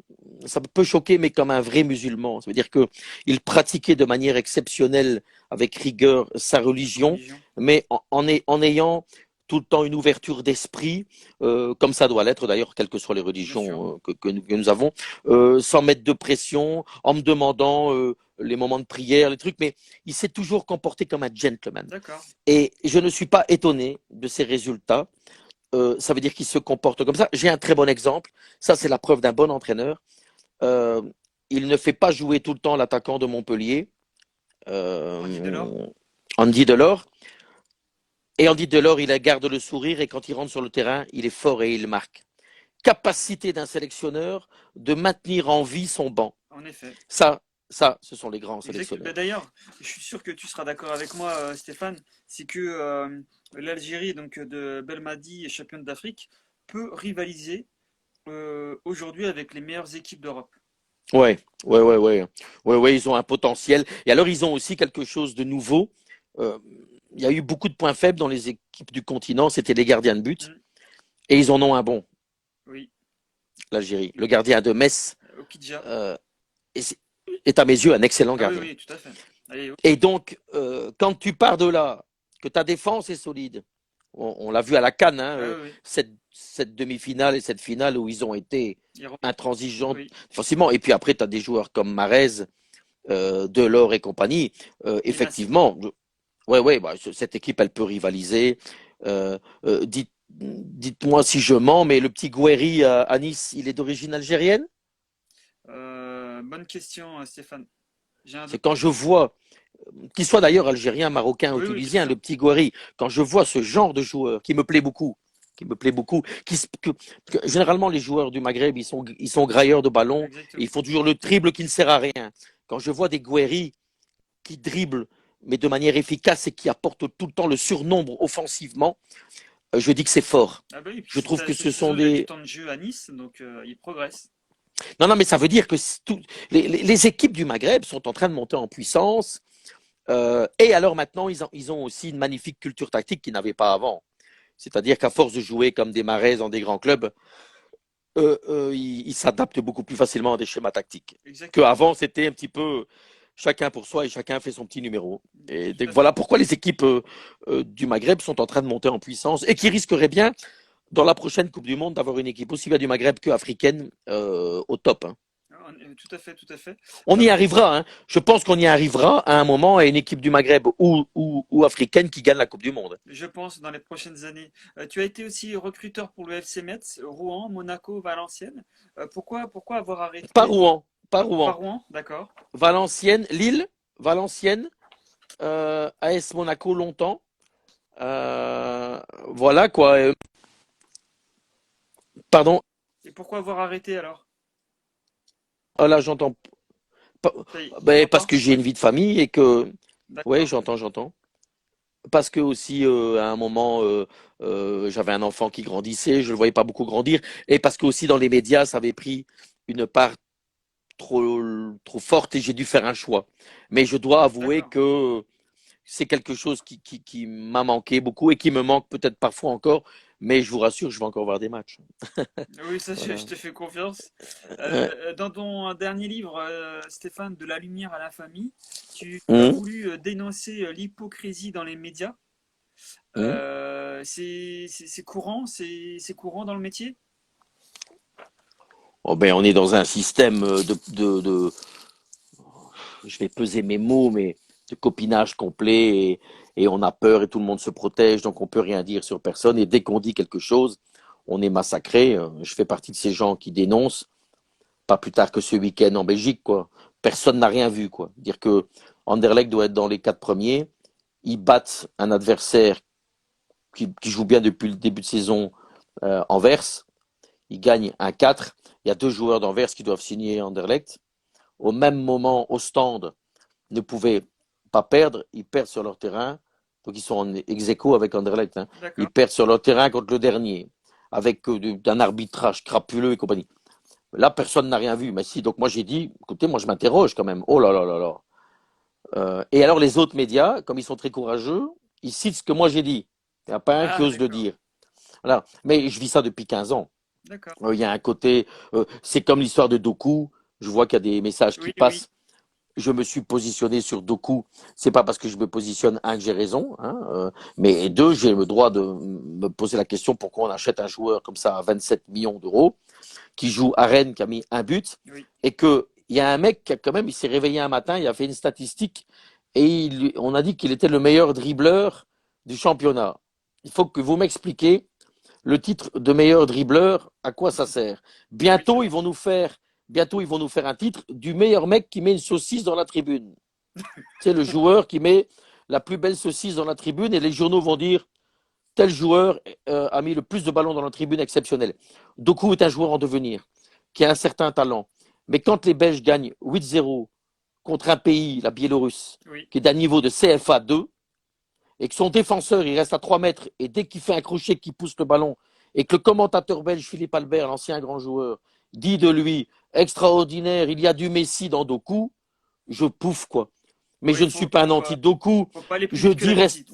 ça peut choquer, mais comme un vrai musulman. Ça veut dire qu'il pratiquait de manière exceptionnelle, avec rigueur, sa religion, Religion. mais en ayant tout le temps une ouverture d'esprit, comme ça doit l'être d'ailleurs, quelles que soient les Bien sûr. religions que nous avons, sans mettre de pression, en me demandant les moments de prière, les trucs, mais il s'est toujours comporté comme un gentleman. D'accord. Et je ne suis pas étonné de ses résultats. Ça veut dire qu'il se comporte comme ça. J'ai un très bon exemple. Ça, c'est la preuve d'un bon entraîneur. Euh, il ne fait pas jouer tout le temps l'attaquant de Montpellier, Andy Delors. euh, Andy Delors. Et Andy Delors, il garde le sourire et quand il rentre sur le terrain, il est fort et il marque. Capacité d'un sélectionneur de maintenir en vie son banc. En effet. Ça, ce sont les grands Exact. Bah, sélectionneurs. d'ailleurs, je suis sûr que tu seras d'accord avec moi, Stéphane, c'est que l'Algérie, donc de Belmadi, championne d'Afrique, peut rivaliser aujourd'hui avec les meilleures équipes d'Europe. Ouais, ouais, ils ont un potentiel. Et alors, ils ont aussi quelque chose de nouveau. Euh, il y a eu beaucoup de points faibles dans les équipes du continent, c'était les gardiens de but. Mm. Et ils en ont un bon, Oui. l'Algérie. Le gardien de Metz Okidja. euh, est, est à mes yeux un excellent Ah oui, gardien. oui, tout à fait. Allez, Et donc, quand tu pars de là, que ta défense est solide, on l'a vu à la CAN, hein, ah oui, oui. cette demi-finale et cette finale où ils ont été Hiro- intransigeants Oui. forcément. Et puis après, tu as des joueurs comme Marez, Delors et compagnie. Et Nasri. Effectivement, ouais, ouais, bah, cette équipe, elle peut rivaliser. Dites-moi si je mens, mais le petit Gouiri à Nice, il est d'origine algérienne? Bonne question, Stéphane. J'ai un C'est doute. quand je vois, qu'il soit d'ailleurs algérien, marocain ou Oui, oui, bien tunisien, sûr. le petit Gouiri, quand je vois ce genre de joueur qui me plaît beaucoup, généralement les joueurs du Maghreb, ils sont grailleurs de ballon, et Exactement. ils font toujours le dribble qui ne sert à rien. Quand je vois des Gouiri qui dribblent, mais de manière efficace et qui apportent tout le temps le surnombre offensivement, je dis que c'est fort. Ah bah oui, puis Je trouve que cette ce sont saison, il a du des... temps de jeu à Nice, donc il progresse. Non, non, mais ça veut dire que les équipes du Maghreb sont en train de monter en puissance. Et alors maintenant, ils ont aussi une magnifique culture tactique qu'ils n'avaient pas avant. C'est-à-dire qu'à force de jouer comme des Marais dans des grands clubs, ils s'adaptent beaucoup plus facilement à des schémas tactiques. Exactement. Qu'avant, c'était un petit peu chacun pour soi et chacun fait son petit numéro. Et Tout donc, à fait. voilà pourquoi les équipes du Maghreb sont en train de monter en puissance et qui risqueraient bien, dans la prochaine Coupe du Monde, d'avoir une équipe aussi bien du Maghreb qu'africaine au top, hein. Tout à fait, tout à fait. On Euh, y arrivera, hein. Je pense qu'on y arrivera à un moment à une équipe du Maghreb ou africaine qui gagne la Coupe du Monde. je pense dans les prochaines années. Tu as été aussi recruteur pour le FC Metz, Rouen, Monaco, Valenciennes. Pourquoi avoir Pas arrêté? Rouen, pas Pas Rouen. Rouen, d'accord. Valenciennes, Lille, Valenciennes, AS Monaco longtemps. Voilà quoi. Pardon, Et pourquoi avoir arrêté alors? ah, là j'entends pas. Tu Ben, parce m'entends? que j'ai Oui, une vie de famille et que. Ouais, d'accord. j'entends. Parce que aussi à un moment j'avais un enfant qui grandissait, je le voyais pas beaucoup grandir, et parce que aussi dans les médias ça avait pris une part trop forte et j'ai dû faire un choix. Mais je dois avouer D'accord. que c'est quelque chose qui m'a manqué beaucoup et qui me manque peut-être parfois encore, mais je vous rassure, je vais encore voir des matchs. Oui, ça, je Voilà. te fais confiance. Euh, Dans ton dernier livre, Stéphane, De la lumière à la famille, tu as hum, voulu dénoncer l'hypocrisie dans les médias. hum. C'est courant, c'est courant dans le métier? Oh ben, on est dans un système je vais peser mes mots, mais de copinage complet et on a peur et tout le monde se protège, donc on peut rien dire sur personne. Et dès qu'on dit quelque chose, on est massacré. Je fais partie de ces gens qui dénoncent, pas plus tard que ce week-end en Belgique, quoi. Personne n'a rien vu, quoi. Dire que Anderlecht doit être dans les 4 premiers, ils battent un adversaire qui joue bien depuis le début de saison, Anvers, ils gagnent un 4. Il y a deux joueurs d'Anvers qui doivent signer Anderlecht. Au même moment, au stand, ne pouvaient pas perdre, ils perdent sur leur terrain, donc ils sont en ex-aequo avec Anderlecht, hein. Ils D'accord. perdent sur leur terrain contre le dernier, avec un arbitrage crapuleux et compagnie. Là, personne n'a rien vu, mais si, donc moi j'ai dit, écoutez, moi je m'interroge quand même, oh là là là là. Et alors les autres médias, comme ils sont très courageux, ils citent ce que moi j'ai dit. Il n'y a pas un qui Ah, ose le d'accord. dire. Voilà. Mais je vis ça depuis 15 ans. D'accord. Il y a un côté, c'est comme l'histoire de Doku, je vois qu'il y a des messages qui Oui, oui. passent, je me suis positionné sur Doku. C'est pas parce que je me positionne, un, que j'ai raison, hein, mais deux, j'ai le droit de me poser la question pourquoi on achète un joueur comme ça à 27 millions d'euros, qui joue à Rennes, qui a mis un but, Oui. et que il y a un mec qui a quand même, il s'est réveillé un matin, il a fait une statistique, et on a dit qu'il était le meilleur dribbleur du championnat. Il faut que vous m'expliquiez le titre de meilleur dribbleur, à quoi ça sert? Oui, ça Bientôt, marche. bientôt, ils vont nous faire un titre du meilleur mec qui met une saucisse dans la tribune. C'est le joueur qui met la plus belle saucisse dans la tribune et les journaux vont dire tel joueur a mis le plus de ballons dans la tribune exceptionnelle. Doku est un joueur en devenir, qui a un certain talent. Mais quand les Belges gagnent 8-0 contre un pays, la Biélorusse, Oui. qui est d'un niveau de CFA 2, et que son défenseur, il reste à 3 mètres, et dès qu'il fait un crochet, qu'il pousse le ballon, et que le commentateur belge, Philippe Albert, l'ancien grand joueur, dit de lui, extraordinaire, il y a du Messi dans Doku, je pouffe, quoi. Mais Oui, je ne suis pas un anti-Doku, faut pas aller plus je vite que la dis, musique.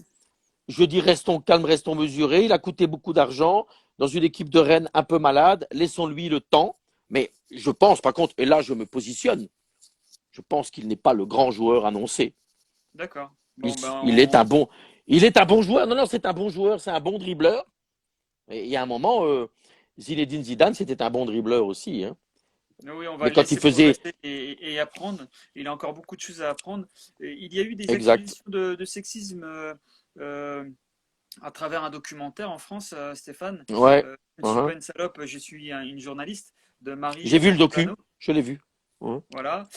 Je dis restons calmes, restons mesurés. Il a coûté beaucoup d'argent dans une équipe de Rennes un peu malade. Laissons-lui le temps. Mais je pense, par contre, et là je me positionne, je pense qu'il n'est pas le grand joueur annoncé. D'accord. Il, Bon, ben, il est un bon, il est un bon joueur. Non, non, c'est un bon joueur, c'est un bon dribbleur. Et il y a un moment, Zinedine Zidane, c'était un bon dribbleur aussi, hein. oui, on va Mais le quand il laisser faisait, progresser et apprendre. Il a encore beaucoup de choses à apprendre. Et il y a eu des exact, accusations de sexisme euh, à travers un documentaire en France, Stéphane. ouais, Je ne suis pas uh-huh. une salope, je suis une journaliste de Marie J'ai vu le docu, Portolano. je l'ai vu. Ouais. Voilà.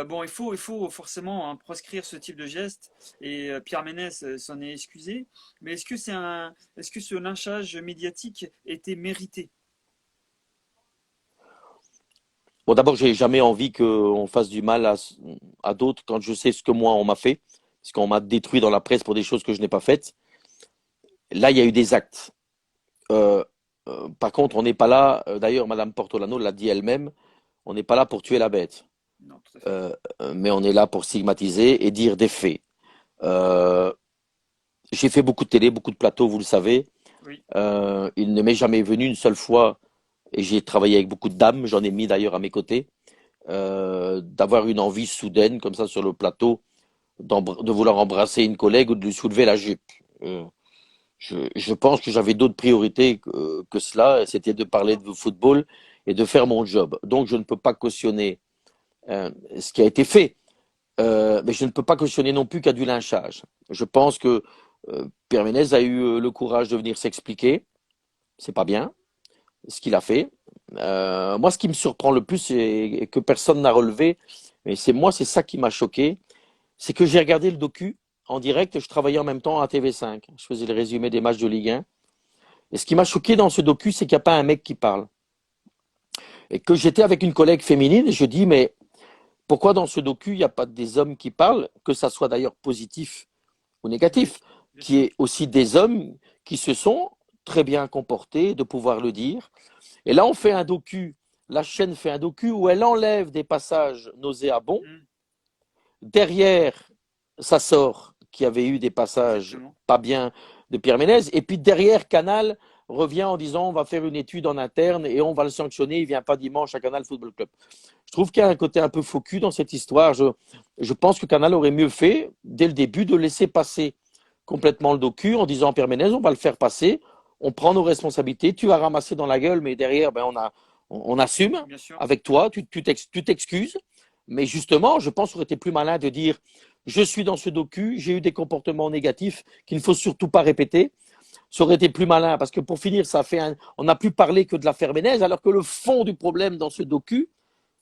Bon, il faut forcément proscrire ce type de geste et Pierre Ménès s'en est excusé. Mais est-ce que ce lynchage médiatique était mérité? Bon, d'abord, j'ai jamais envie qu'on fasse du mal à d'autres quand je sais ce que moi on m'a fait, parce qu'on m'a détruit dans la presse pour des choses que je n'ai pas faites. Là, il y a eu des actes. Euh, par contre, on n'est pas là. D'ailleurs, Madame Portolano l'a dit elle-même. On n'est pas là pour tuer la bête, Non, tout à fait. Euh, mais on est là pour stigmatiser et dire des faits. Euh, j'ai fait beaucoup de télé, beaucoup de plateaux, vous le savez. Oui. Il ne m'est jamais venu une seule fois, et j'ai travaillé avec beaucoup de dames, j'en ai mis d'ailleurs à mes côtés, d'avoir une envie soudaine comme ça sur le plateau, de vouloir embrasser une collègue ou de lui soulever la jupe. Euh, je pense que j'avais d'autres priorités que cela, c'était de parler de football et de faire mon job. Donc je ne peux pas cautionner ce qui a été fait. Mais je ne peux pas cautionner non plus qu'il y a du lynchage. Je pense que Pierre Ménez a eu le courage de venir s'expliquer. C'est pas bien ce qu'il a fait. Moi, ce qui me surprend le plus et que personne n'a relevé, mais c'est ça qui m'a choqué, c'est que j'ai regardé le docu en direct. Je travaillais en même temps à TV5. Je faisais le résumé des matchs de Ligue 1. Et ce qui m'a choqué dans ce docu, c'est qu'il n'y a pas un mec qui parle. Et que j'étais avec une collègue féminine et je dis, mais pourquoi dans ce docu, il n'y a pas des hommes qui parlent, que ça soit d'ailleurs positif ou Oui, négatif, bien qui sûr. est aussi des hommes qui se sont très bien comportés, de pouvoir le dire. Et là, on fait un docu, la chaîne fait un docu où elle enlève des passages nauséabonds. Mm, Derrière, ça sort qu'il y avait eu des passages exactement. pas bien de Pierre Ménez. Et puis derrière, Canal revient en disant on va faire une étude en interne et on va le sanctionner, il vient pas dimanche à Canal Football Club. Je trouve qu'il y a un côté un peu faux cul dans cette histoire. Je pense que Canal aurait mieux fait, dès le début, de laisser passer complètement le docu en disant Pierre Ménez, on va le faire passer, on prend nos responsabilités, tu as ramassé dans la gueule, mais derrière, ben, on assume Bien sûr. avec toi, tu t'excuses. Mais justement, je pense qu'il aurait été plus malin de dire je suis dans ce docu, j'ai eu des comportements négatifs qu'il ne faut surtout pas répéter. Ça aurait été plus malin parce que pour finir, on n'a plus parlé que de l'affaire Ménez, alors que le fond du problème dans ce docu,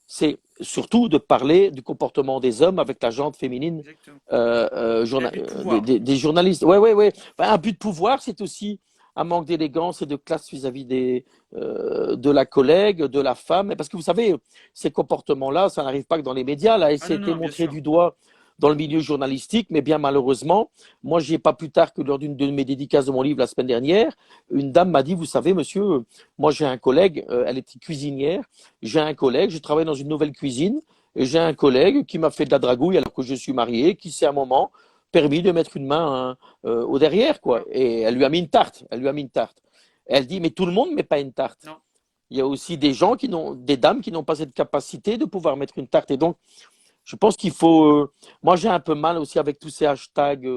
c'est surtout de parler du comportement des hommes avec la jante féminine Exactement. L'abus de pouvoir. des journalistes. Ouais, ouais, ouais. Enfin, un but de pouvoir, c'est aussi un manque d'élégance et de classe vis-à-vis de la collègue, de la femme. Parce que vous savez, ces comportements-là, ça n'arrive pas que dans les médias. Là, et Ah non, c'était non, bien montré sûr. du doigt dans le milieu journalistique, mais bien malheureusement, moi, j'y ai pas plus tard que lors d'une de mes dédicaces de mon livre la semaine dernière, une dame m'a dit, vous savez, monsieur, moi j'ai un collègue, elle était cuisinière, j'ai un collègue, je travaille dans une nouvelle cuisine, et j'ai un collègue qui m'a fait de la dragouille alors que je suis marié, qui s'est à un moment permis de mettre une main au derrière, quoi. Ouais. Et elle lui a mis une tarte. Elle lui a mis une tarte. Et elle dit, mais tout le monde ne met pas une tarte. Non. Il y a aussi des gens des dames qui n'ont pas cette capacité de pouvoir mettre une tarte. Et donc, je pense qu'il faut. Moi, j'ai un peu mal aussi avec tous ces hashtags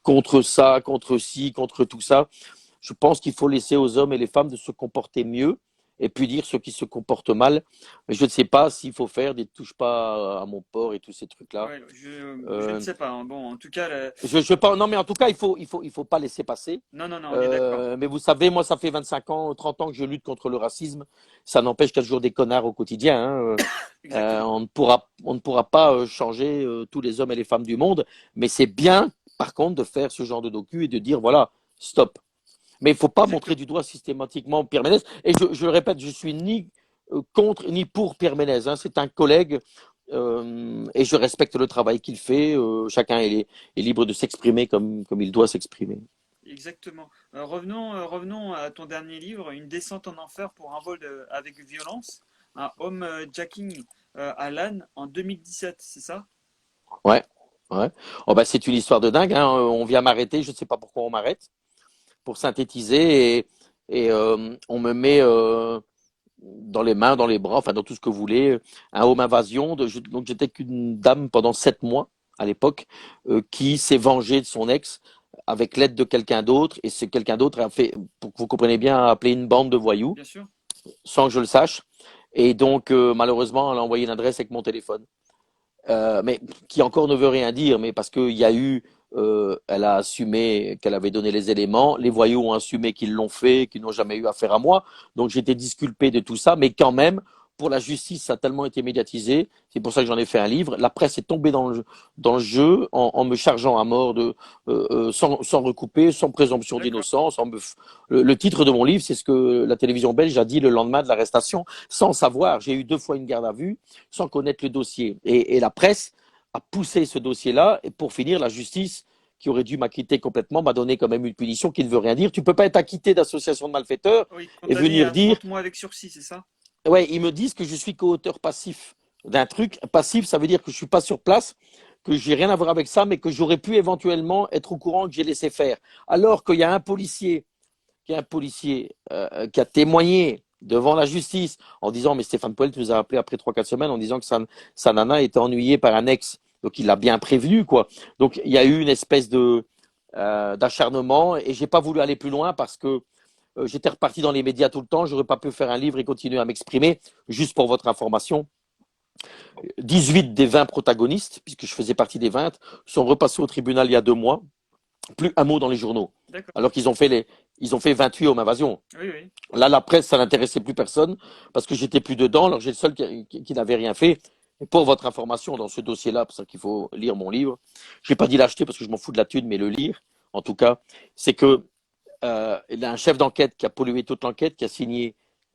contre ça, contre ci, contre tout ça. Je pense qu'il faut laisser aux hommes et les femmes de se comporter mieux et puis dire ceux qui se comportent mal. Mais je ne sais pas s'il faut faire des touches pas à mon porc et tous ces trucs-là. Ouais, je ne Euh, sais pas, hein. Bon, en tout cas, non, mais en tout cas, il faut pas laisser passer. non, non, non, on est d'accord. Mais vous savez, moi, ça fait 25 ans, 30 ans que je lutte contre le racisme. Ça n'empêche qu'il y a toujours des connards au quotidien, hein. Exactement. On ne pourra pas changer tous les hommes et les femmes du monde, mais c'est bien, par contre, de faire ce genre de docu et de dire, voilà, stop. Mais il ne faut pas montrer Exactement. du doigt systématiquement Pierre Ménez. Et je le répète, je suis ni contre ni pour Pierre Ménez, hein. C'est un collègue et je respecte le travail qu'il fait. Chacun est libre de s'exprimer comme il doit s'exprimer. Exactement. Revenons à ton dernier livre, Une descente en enfer pour un vol avec violence, un homejacking à l'âne en 2017, c'est ça? Ouais. Ouais. Oh, bah, c'est une histoire de dingue, hein. On vient m'arrêter, je ne sais pas pourquoi on m'arrête, pour synthétiser, et on me met dans les mains, dans les bras, enfin dans tout ce que vous voulez, un home invasion. Donc j'étais qu'une dame pendant 7 mois à l'époque, qui s'est vengée de son ex avec l'aide de quelqu'un d'autre, et ce quelqu'un d'autre a fait, pour que vous compreniez bien, a appelé une bande de voyous Bien sûr. sans que je le sache. Et donc malheureusement, elle a envoyé une adresse avec mon téléphone, mais qui encore ne veut rien dire, mais parce qu'il y a eu, elle a assumé qu'elle avait donné les éléments, les voyous ont assumé qu'ils l'ont fait, qu'ils n'ont jamais eu affaire à moi, donc j'ai été disculpé de tout ça, mais quand même, pour la justice, ça a tellement été médiatisé, c'est pour ça que j'en ai fait un livre. La presse est tombée dans le jeu en me chargeant à mort sans recouper, sans présomption D'accord. d'innocence. Le titre de mon livre, c'est ce que la télévision belge a dit le lendemain de l'arrestation, sans savoir. J'ai eu 2 fois une garde à vue, sans connaître le dossier. Et la presse a poussé ce dossier-là, et pour finir, la justice, qui aurait dû m'acquitter complètement, m'a donné quand même une punition qui ne veut rien dire. Tu ne peux pas être acquitté d'association de malfaiteurs Oui, et condamné venir à dire, 30 mois avec sursis, c'est ça? ouais, ils me disent que je suis co-auteur passif d'un truc. Passif, ça veut dire que je suis pas sur place, que j'ai rien à voir avec ça, mais que j'aurais pu éventuellement être au courant que j'ai laissé faire. Alors qu'il y a un policier, qui a témoigné devant la justice en disant, mais Stéphane Poel nous a appelé après 3 4 semaines en disant que sa nana était ennuyée par un ex. Donc il l'a bien prévenu, quoi. Donc il y a eu une espèce d'acharnement, et j'ai pas voulu aller plus loin parce que j'étais reparti dans les médias tout le temps. J'aurais pas pu faire un livre et continuer à m'exprimer. Juste pour votre information, 18 des 20 protagonistes, puisque je faisais partie des 20, sont repassés au tribunal il y a 2 mois. Plus un mot dans les journaux. D'accord. Alors ils ont fait 28 hommes invasion. Oui, oui. Là, la presse, ça n'intéressait plus personne parce que j'étais plus dedans. Alors, j'ai le seul qui n'avait rien fait. Et pour votre information, dans ce dossier-là, pour ça qu'il faut lire mon livre, je n'ai pas dit l'acheter parce que je m'en fous de la thune, mais le lire, en tout cas, c'est que il y a un chef d'enquête qui a pollué toute l'enquête, qui a signé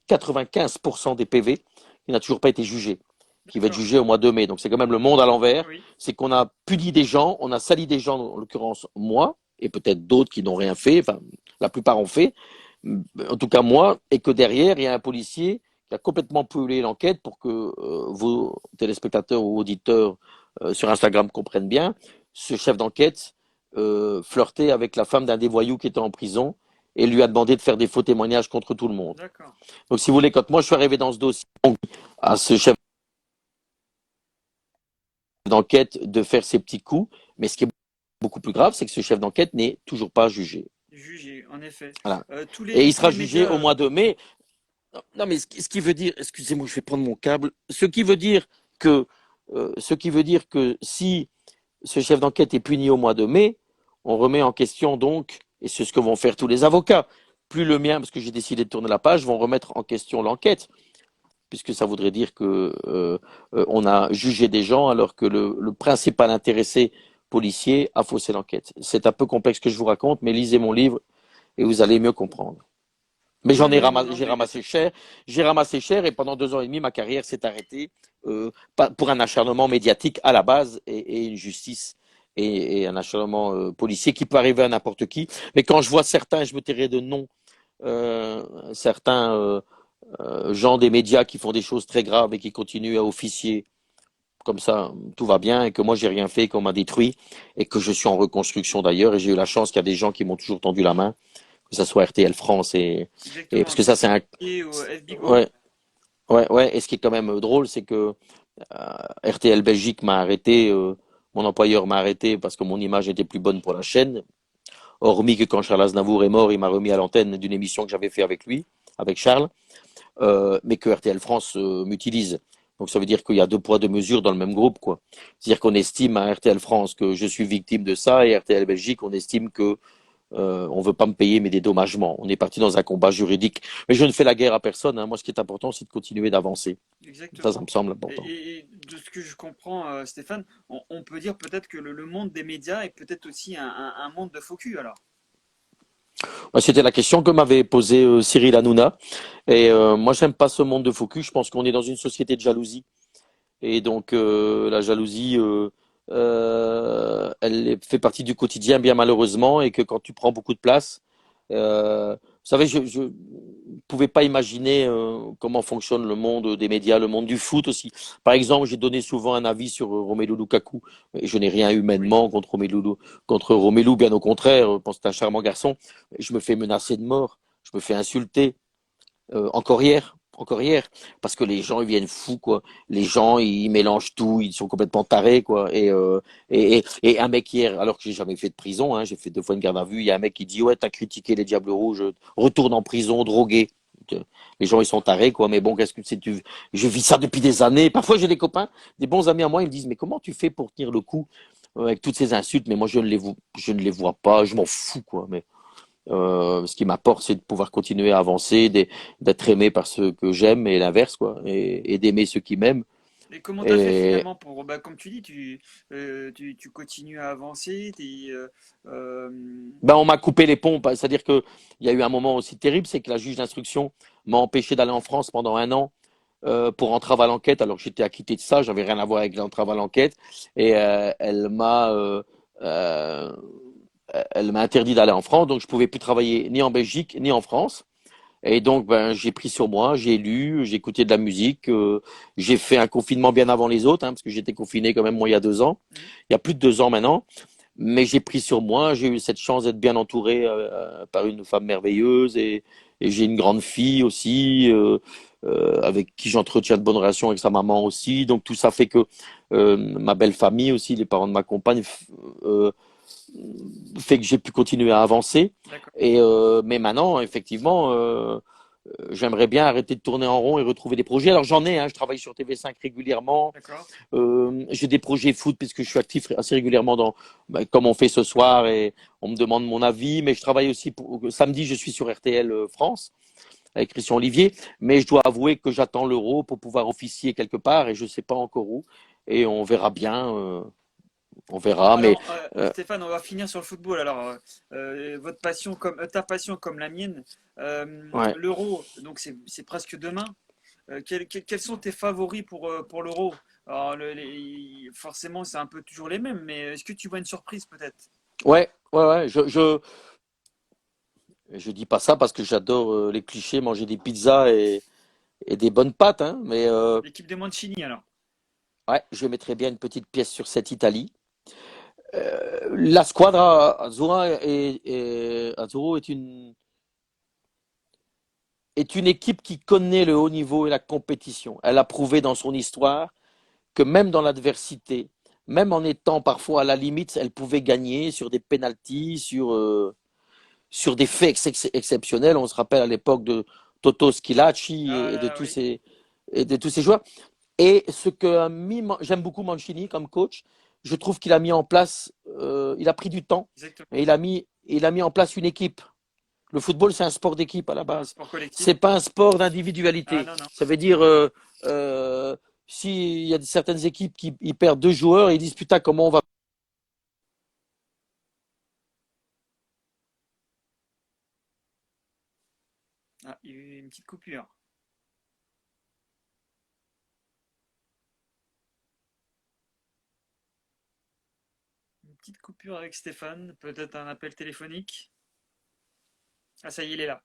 95% des PV, qui n'a toujours pas été jugé, qui va être D'accord. jugé au mois de mai. Donc, c'est quand même le monde à l'envers. Oui. C'est qu'on a puni des gens, on a sali des gens, en l'occurrence moi, et peut-être d'autres qui n'ont rien fait, enfin, la plupart ont fait, en tout cas moi, et que derrière, il y a un policier qui a complètement pollué l'enquête pour que vos téléspectateurs ou auditeurs sur Instagram comprennent bien. Ce chef d'enquête flirtait avec la femme d'un des voyous qui était en prison et lui a demandé de faire des faux témoignages contre tout le monde. D'accord. Donc, si vous voulez, quand moi je suis arrivé dans ce dossier, à ce chef d'enquête de faire ses petits coups, mais ce qui est beaucoup plus grave, c'est que ce chef d'enquête n'est toujours pas jugé. Jugé, en effet. Voilà. Tous Et il tous sera les jugé médias. au mois de mai. Non, mais ce qui veut dire, excusez-moi, je vais prendre mon câble. Ce qui veut dire que si ce chef d'enquête est puni au mois de mai, on remet en question donc, et c'est ce que vont faire tous les avocats, plus le mien, parce que j'ai décidé de tourner la page, vont remettre en question l'enquête, puisque ça voudrait dire que on a jugé des gens alors que le principal intéressé policier a faussé l'enquête. C'est un peu complexe que je vous raconte, mais lisez mon livre et vous allez mieux comprendre. Mais Oui, oui, non, non, j'ai mais ramassé cher, et pendant 2 ans et demi, ma carrière s'est arrêtée pour un acharnement médiatique à la base, et une justice et un acharnement policier qui peut arriver à n'importe qui. Mais quand je vois certains, je me tairai de nom, certains gens des médias qui font des choses très graves et qui continuent à officier comme ça, tout va bien, et que moi j'ai rien fait, qu'on m'a détruit, et que je suis en reconstruction d'ailleurs, et j'ai eu la chance qu'il y a des gens qui m'ont toujours tendu la main, que ce soit RTL France et exactement. parce que ça c'est un, Et au FBigo. ouais, ouais, et ce qui est quand même drôle, c'est que RTL Belgique m'a arrêté, mon employeur m'a arrêté parce que mon image était plus bonne pour la chaîne, hormis que quand Charles Aznavour est mort, il m'a remis à l'antenne d'une émission que j'avais fait avec lui, avec Charles, mais que RTL France m'utilise. Donc ça veut dire qu'il y a 2 poids 2 mesures dans le même groupe, quoi. C'est-à-dire qu'on estime à RTL France que je suis victime de ça, et RTL Belgique, on estime que on veut pas me payer mes dédommagements. On est parti dans un combat juridique. Mais je ne fais la guerre à personne, hein. Moi, ce qui est important, c'est de continuer d'avancer. Ça Exactement. me semble important. Et de ce que je comprends, Stéphane, on peut dire peut-être que le monde des médias est peut-être aussi un monde de faux cul, alors. Moi, c'était la question que m'avait posée Cyril Hanouna. Et moi, j'aime pas ce monde de focus. Je pense qu'on est dans une société de jalousie. Et donc, la jalousie, fait partie du quotidien, bien malheureusement. Et que quand tu prends beaucoup de place, savez, je pouvais pas imaginer comment fonctionne le monde des médias, le monde du foot aussi. Par exemple, j'ai donné souvent un avis sur Romelu Lukaku. Et je n'ai rien Oui. humainement contre Romelu, bien au contraire. Je pense que c'est un charmant garçon. Je me fais menacer de mort. Je me fais insulter. Encore hier, parce que les gens ils viennent fous quoi. Les gens ils mélangent tout, ils sont complètement tarés quoi. Et un mec hier, alors que j'ai jamais fait de prison, hein, j'ai fait 2 fois une garde à vue, il y a un mec qui dit ouais t'as critiqué les Diables Rouges, retourne en prison, drogué. Les gens ils sont tarés quoi. Mais bon qu'est-ce que c'est tu... Je vis ça depuis des années. Parfois j'ai des copains, des bons amis à moi, ils me disent mais comment tu fais pour tenir le coup avec toutes ces insultes? Mais moi je ne les vois pas, je m'en fous quoi. Mais ce qui m'apporte, c'est de pouvoir continuer à avancer, d'être aimé par ceux que j'aime et l'inverse, quoi, et d'aimer ceux qui m'aiment. Et comment t'as fait Et finalement pour, bah, comme tu dis, tu continues à avancer, euh, ben, on m'a coupé les ponts, c'est-à-dire que il y a eu un moment aussi terrible, c'est que la juge d'instruction m'a empêché d'aller en France pendant un an pour entrave à l'enquête, alors que j'étais acquitté de ça, j'avais rien à voir avec l'entrave à l'enquête, et euh, elle m'a interdit d'aller en France, donc je pouvais plus travailler ni en Belgique ni en France. Et donc, ben, j'ai pris sur moi, j'ai lu, j'ai écouté de la musique, j'ai fait un confinement bien avant les autres, hein, parce que j'étais confiné quand même moi il y a 2 ans, hmm, il y a plus de 2 ans maintenant, mais j'ai pris sur moi, j'ai eu cette chance d'être bien entouré par une femme merveilleuse et j'ai une grande fille aussi, avec qui j'entretiens de bonnes relations avec sa maman aussi, donc tout ça fait que ma belle famille aussi, les parents de ma compagne, euh, fait que j'ai pu continuer à avancer. d'accord, Mais maintenant, effectivement, j'aimerais bien arrêter de tourner en rond et retrouver des projets. Alors j'en ai, hein, je travaille sur TV5 régulièrement. d'accord. J'ai des projets foot puisque je suis actif assez régulièrement comme on fait ce soir et on me demande mon avis. Mais je travaille aussi samedi, je suis sur RTL France avec Christian Olivier. Mais je dois avouer que j'attends l'Euro pour pouvoir officier quelque part et je ne sais pas encore où. Et on verra bien. On verra. Mais Alors, euh, Stéphane, on va finir sur le football. Alors, votre passion comme ta passion comme la mienne, ouais. l'Euro, donc c'est presque demain. Quels sont tes favoris pour l'Euro? Alors, forcément, c'est un peu toujours les mêmes, mais est-ce que tu vois une surprise peut-être? Ouais. Je dis pas ça parce que j'adore les clichés, manger des pizzas et des bonnes pâtes, hein, mais L'équipe de Mancini, alors. ouais, je mettrais bien une petite pièce sur cette Italie. La squadra Azzurro est une équipe qui connaît le haut niveau et la compétition. Elle a prouvé dans son histoire que même dans l'adversité, même en étant parfois à la limite, elle pouvait gagner sur des pénaltys, sur des faits exceptionnels. On se rappelle à l'époque de Toto Schilacci Ah et là là, oui, de tous ces joueurs. Et ce que j'aime beaucoup Mancini comme coach, je trouve qu'il a mis en place, il a pris du temps exactement. et il a mis en place une équipe. Le football, c'est un sport d'équipe à la Un base. sport collectif. C'est pas un sport Ah d'individualité. non, non. Ça veut dire, s'il y a certaines équipes qui ils perdent 2 joueurs, ils disent putain comment on va. Ah, il y a eu une petite coupure. Une petite coupure avec Stéphane, peut-être un appel téléphonique. Ah, ça y est, il est là.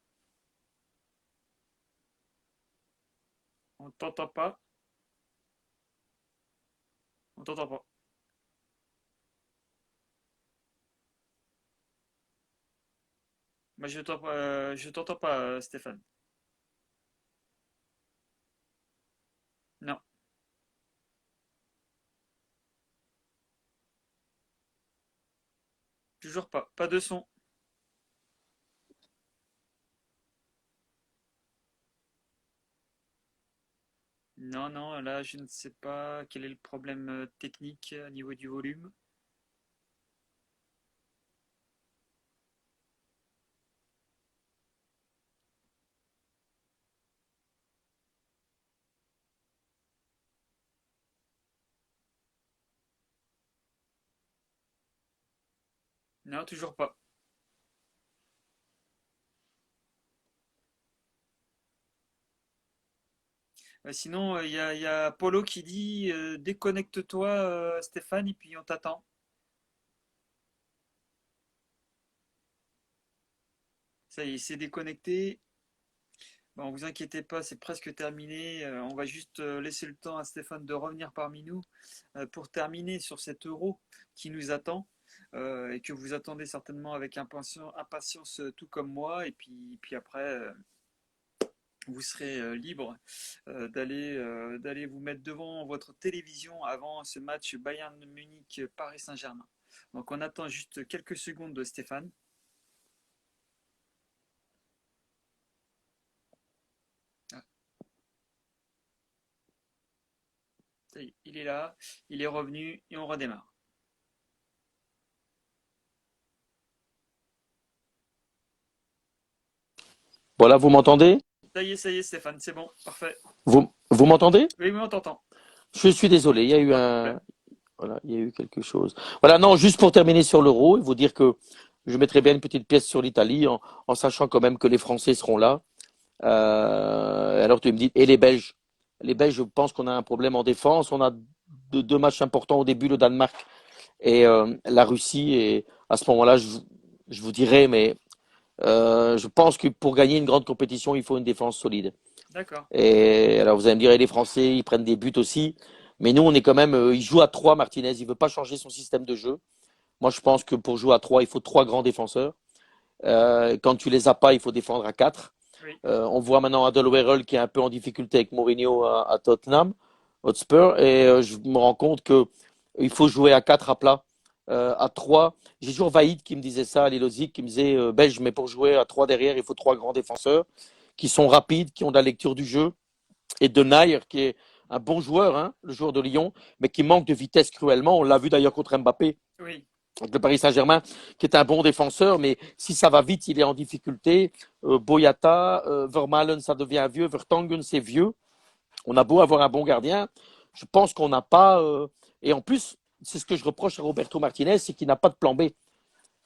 On t'entend pas. On t'entend pas. Moi, je t'entends pas, Stéphane. Non, toujours pas. Pas de son. Non, non, là, je ne sais pas quel est le problème technique au niveau du volume. Non, toujours pas. Sinon, il y a Polo qui dit déconnecte-toi, Stéphane, et puis on t'attend. Ça y est, c'est déconnecté. Bon, vous inquiétez pas, c'est presque terminé. On va juste laisser le temps à Stéphane de revenir parmi nous pour terminer sur cet euro qui nous attend et que vous attendez certainement avec impatience, tout comme moi. Et puis après, vous serez libre d'aller vous mettre devant votre télévision avant ce match Bayern Munich-Paris Saint-Germain. Donc on attend juste quelques secondes de Stéphane. Ah, ça y est, il est là, il est revenu et on redémarre. Voilà, vous m'entendez? Ça y est, Stéphane, c'est bon, parfait. Vous m'entendez? Oui, oui, on t'entend. Je suis désolé, il y a eu Pas de problème. voilà, il y a eu quelque chose. Voilà, non, juste pour terminer sur l'euro et vous dire que je mettrai bien une petite pièce sur l'Italie en sachant quand même que les Français seront là. Alors tu me dis, et les Belges? Les Belges, je pense qu'on a un problème en défense. On a deux matchs importants au début, le Danemark et la Russie. Et à ce moment-là, je vous dirai, mais je pense que pour gagner une grande compétition, il faut une défense solide. D'accord. Et alors vous allez me dire, et les Français, ils prennent des buts aussi. Mais nous, on est quand même, il joue à 3, Martinez. Il veut pas changer son système de jeu. Moi, je pense que pour jouer à 3, il faut 3 grands défenseurs. Quand tu les as pas, il faut défendre à 4. Oui, On voit maintenant Alderweireld qui est un peu en difficulté avec Mourinho à Tottenham Hotspur. Et je me rends compte que il faut jouer à 4 à plat. À 3, j'ai toujours Vaïd qui me disait ça, Lilozic qui me disait Belge, mais pour jouer à 3 derrière, il faut 3 grands défenseurs qui sont rapides, qui ont de la lecture du jeu. Et De Nayer qui est un bon joueur, hein, le joueur de Lyon, mais qui manque de vitesse cruellement. On l'a vu d'ailleurs contre Mbappé, oui, avec le Paris Saint-Germain, qui est un bon défenseur, mais si ça va vite, il est en difficulté. Boyata, Vermaelen, ça devient vieux. Vertonghen, c'est vieux. On a beau avoir un bon gardien, je pense qu'on n'a pas. Et en plus, c'est ce que je reproche à Roberto Martinez, c'est qu'il n'a pas de plan B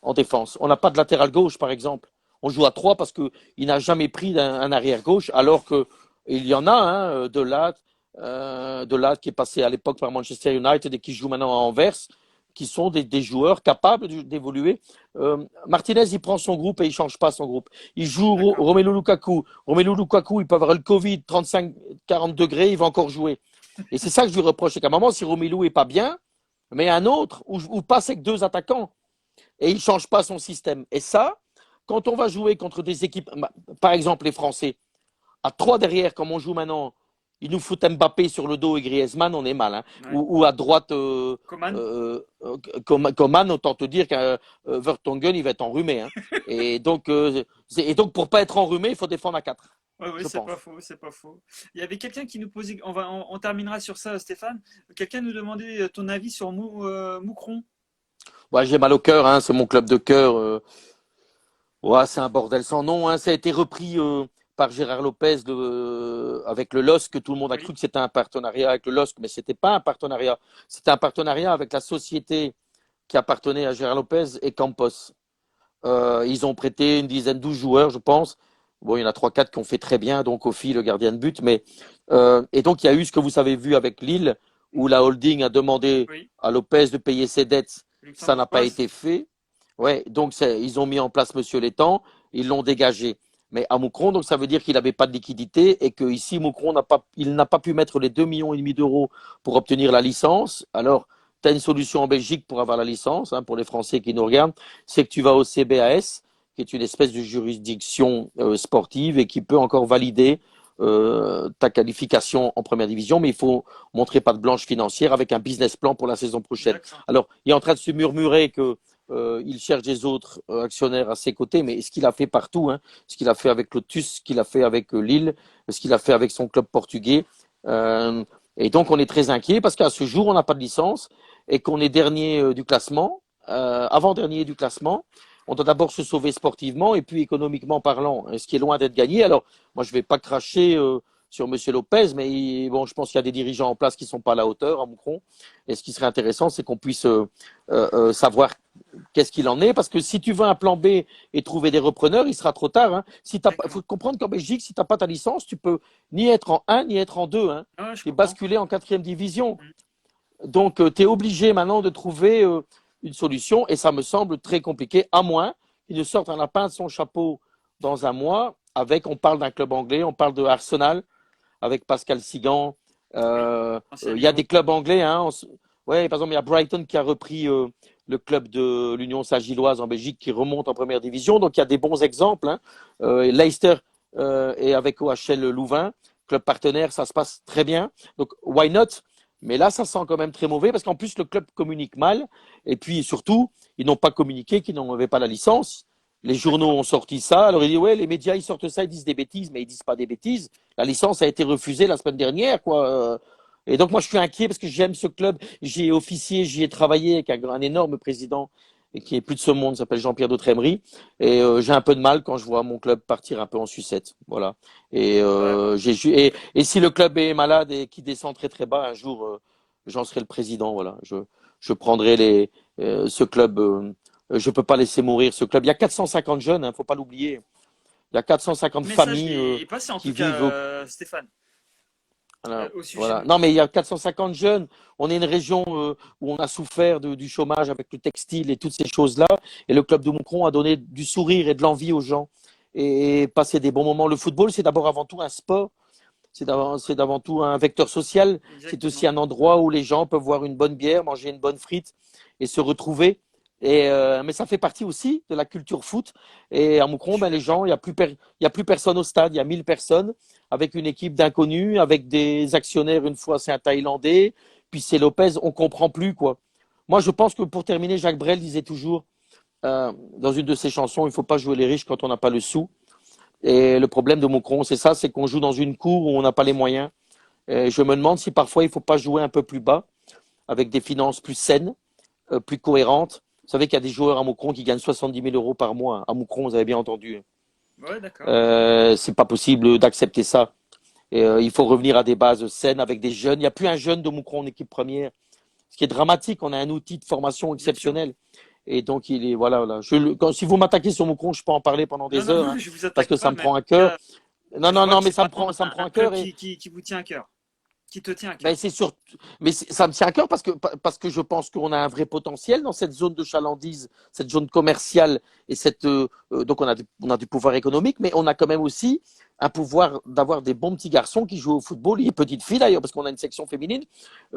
en défense. On n'a pas de latéral gauche, par exemple. On joue à 3 parce qu'il n'a jamais pris un arrière gauche, alors qu'il y en a hein, de là qui est passé à l'époque par Manchester United et qui joue maintenant à Anvers, qui sont des joueurs capables d'évoluer. Martinez, il prend son groupe et il change pas son groupe. Il joue d'accord. Romelu Lukaku. Romelu Lukaku, il peut avoir le Covid, 35-40 degrés, il va encore jouer. Et c'est ça que je lui reproche, c'est qu'à un moment, si Romelu est pas bien, mais un autre, ou passe avec 2 attaquants et il ne change pas son système. Et ça, quand on va jouer contre des équipes, par exemple les Français, à 3 derrière, comme on joue maintenant, ils nous foutent Mbappé sur le dos et Griezmann, on est mal. Hein. Ouais. Ou à droite, Coman? Coman, autant te dire qu'un Vertonghen, il va être enrhumé. Hein. Et donc, pour pas être enrhumé, il faut défendre à 4, Oui, oui, je c'est pas pense. faux, c'est pas faux. Il y avait quelqu'un qui nous posait, on terminera sur ça, Stéphane. Quelqu'un nous demandait ton avis sur Moucron. Ouais, j'ai mal au cœur, hein, c'est mon club de cœur. Ouais, c'est un bordel sans nom. Hein. Ça a été repris par Gérard Lopez avec le LOSC, que tout le monde a Oui, cru que c'était un partenariat avec le LOSC, mais c'était pas un partenariat. C'était un partenariat avec la société qui appartenait à Gérard Lopez et Campos. Ils ont prêté une dizaine, 12 joueurs, je pense. Bon, il y en a 3-4 qui ont fait très bien, donc Kofi, le gardien de but. Et donc, il y a eu ce que vous avez vu avec Lille, où la holding a demandé oui. à Lopez de payer ses dettes. Ça n'a pas Luxembourgeoise. été fait. Ouais, donc ils ont mis en place Monsieur Létang, ils l'ont dégagé. Mais à Moucron, donc ça veut dire qu'il n'avait pas de liquidité et que ici Moucron n'a pas pu mettre les 2,5 millions d'euros pour obtenir la licence. Alors, tu as une solution en Belgique pour avoir la licence, hein, pour les Français qui nous regardent, c'est que tu vas au CBAS, qui est une espèce de juridiction sportive et qui peut encore valider ta qualification en première division, mais il faut montrer patte blanche financière avec un business plan pour la saison prochaine. D'accord. Alors, il est en train de se murmurer que il cherche des autres actionnaires à ses côtés, mais ce qu'il a fait partout, hein, ce qu'il a fait avec Lotus, ce qu'il a fait avec Lille, ce qu'il a fait avec son club portugais. Euh, et donc, on est très inquiet parce qu'à ce jour, on n'a pas de licence et qu'on est dernier du classement, avant-dernier du classement. On doit d'abord se sauver sportivement et puis économiquement parlant, ce qui est loin d'être gagné. Alors, moi, je ne vais pas cracher sur M. Lopez, mais bon, je pense qu'il y a des dirigeants en place qui ne sont pas à la hauteur à Moucron. Et ce qui serait intéressant, c'est qu'on puisse savoir qu'est-ce qu'il en est. Parce que si tu veux un plan B et trouver des repreneurs, il sera trop tard. Hein. Il D'accord. faut comprendre qu'en Belgique, si tu n'as pas ta licence, tu peux ni être en 1 ni être en 2. Hein. Ah, ouais, je Tu es comprends. basculé en quatrième division. Mm. Donc, tu es obligé maintenant de trouver une solution et ça me semble très compliqué, à moins qu'il ne sorte un lapin de son chapeau dans un mois, on parle d'un club anglais, on parle de Arsenal, avec Pascal Sigan. Oui, ancien Il y a des clubs Liverpool. anglais. Hein, ouais, par exemple, il y a Brighton qui a repris le club de l'Union Saint-Gilloise en Belgique qui remonte en première division. Donc il y a des bons exemples. Hein. Leicester est avec OHL Louvain, club partenaire, ça se passe très bien. Donc why not? Mais là, ça sent quand même très mauvais parce qu'en plus, le club communique mal. Et puis surtout, ils n'ont pas communiqué qu'ils n'en avaient pas la licence. Les journaux D'accord. ont sorti ça. Alors il dit ouais, les médias ils sortent ça, ils disent des bêtises, mais ils disent pas des bêtises. La licence a été refusée la semaine dernière, quoi. Et donc moi je suis inquiet parce que j'aime ce club. J'y ai officié, j'y ai travaillé avec un énorme président et qui est plus de ce monde, s'appelle Jean-Pierre de Trémery. Et j'ai un peu de mal quand je vois mon club partir un peu en sucette. Voilà. Et, Ouais, bah, et si le club est malade et qui descend très très bas, un jour j'en serai le président. Voilà. Je prendrai ce club. Je peux pas laisser mourir ce club. Il y a 450 jeunes, hein, faut pas l'oublier. Il y a le 450 message familles est passé en qui tout cas, vivent Stéphane, voilà, au sujet de voilà. Non, Moucron. mais il y a 450 jeunes. On est une région où on a souffert du chômage avec le textile et toutes ces choses-là. Et le club de Moucron a donné du sourire et de l'envie aux gens et passé des bons moments. Le football, c'est d'abord avant tout un sport. C'est d'avant tout un vecteur social. C'est aussi Exactement. un endroit où les gens peuvent boire une bonne bière, manger une bonne frite et se retrouver. Mais ça fait partie aussi de la culture foot. Et à Je Moucron, suis ben, les d'accord. gens, il y a plus personne au stade. Il y a 1000 personnes avec une équipe d'inconnus, avec des actionnaires. Une fois, c'est un Thaïlandais, puis c'est Lopez. On comprend plus, quoi. Moi, je pense que pour terminer, Jacques Brel disait toujours dans une de ses chansons, il faut pas jouer les riches quand on n'a pas le sou. Et le problème de Moucron, c'est ça, c'est qu'on joue dans une cour où on n'a pas les moyens. Et je me demande si parfois il ne faut pas jouer un peu plus bas, avec des finances plus saines, plus cohérentes. Vous savez qu'il y a des joueurs à Moucron qui gagnent 70 000 euros par mois. À Moucron, vous avez bien entendu. Ouais, d'accord. C'est pas possible d'accepter ça. Et, il faut revenir à des bases saines avec des jeunes. Il n'y a plus un jeune de Moucron en équipe première. Ce qui est dramatique, on a un outil de formation Bien sûr. exceptionnel. Et donc, il est, voilà, voilà. Si vous m'attaquez sur Moucron, je peux en parler pendant Non, des non, heures, non, hein, je vous parce attaque que ça pas, me mais en prend un tout cœur. cas, Non, je non, vois non, que mais c'est vraiment ça me prend un un club cœur. Et, qui vous tient à cœur, qui te tient à ben cœur. c'est sûr, mais ça me tient à cœur parce que je pense qu'on a un vrai potentiel dans cette zone de chalandise, cette zone commerciale et donc on a du pouvoir économique, mais on a quand même aussi un pouvoir d'avoir des bons petits garçons qui jouent au football, et petites filles d'ailleurs parce qu'on a une section féminine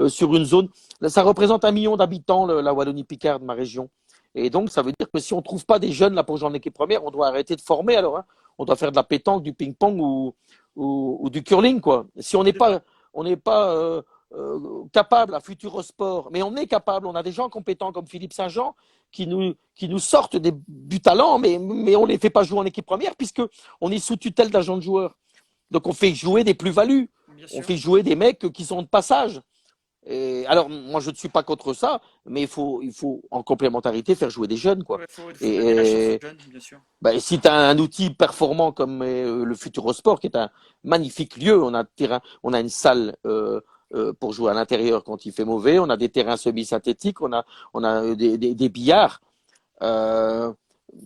sur une zone. Ça représente 1 million d'habitants la Wallonie-Picarde, ma région, et donc ça veut dire que si on trouve pas des jeunes là pour jouer en équipe première, on doit arrêter de former alors. Hein. On doit faire de la pétanque, du ping-pong ou du curling quoi. Si C'est vrai. on n'est pas capable à Futurosport, mais on est capable, on a des gens compétents comme Philippe Saint-Jean qui nous sortent du talent, mais on ne les fait pas jouer en équipe première puisque on est sous tutelle d'agents de joueurs. Donc on fait jouer des plus-values, Bien on sûr. fait jouer des mecs qui sont de passage. Et alors moi je ne suis pas contre ça, mais il faut en complémentarité faire jouer des jeunes quoi. Ouais, faut donner la chance aux Et, jeunes, bien sûr. ben, si tu as un outil performant comme le Futurosport, qui est un magnifique lieu, on a une salle pour jouer à l'intérieur quand il fait mauvais, on a des terrains semi-synthétiques, on a des billards. Euh,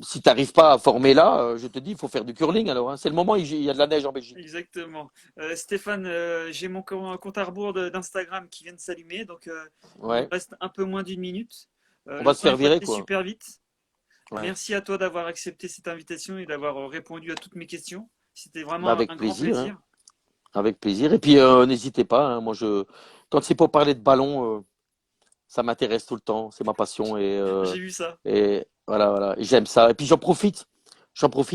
si tu n'arrives pas à former là, je te dis, il faut faire du curling alors. Hein. C'est le moment, il y a de la neige en Belgique. Exactement. Stéphane, j'ai mon compte à rebours d'Instagram qui vient de s'allumer, donc il me Ouais, reste un peu moins d'une minute. on Le va se temps est faire virer passé quoi. super vite. Ouais. Merci à toi d'avoir accepté cette invitation et d'avoir répondu à toutes mes questions. C'était Bah, vraiment avec un grand plaisir, hein. plaisir. Avec plaisir. Et puis n'hésitez pas, hein, quand c'est pour parler de ballon, ça m'intéresse tout le temps, c'est ma passion J'ai vu ça. et voilà, voilà, j'aime ça. Et puis j'en profite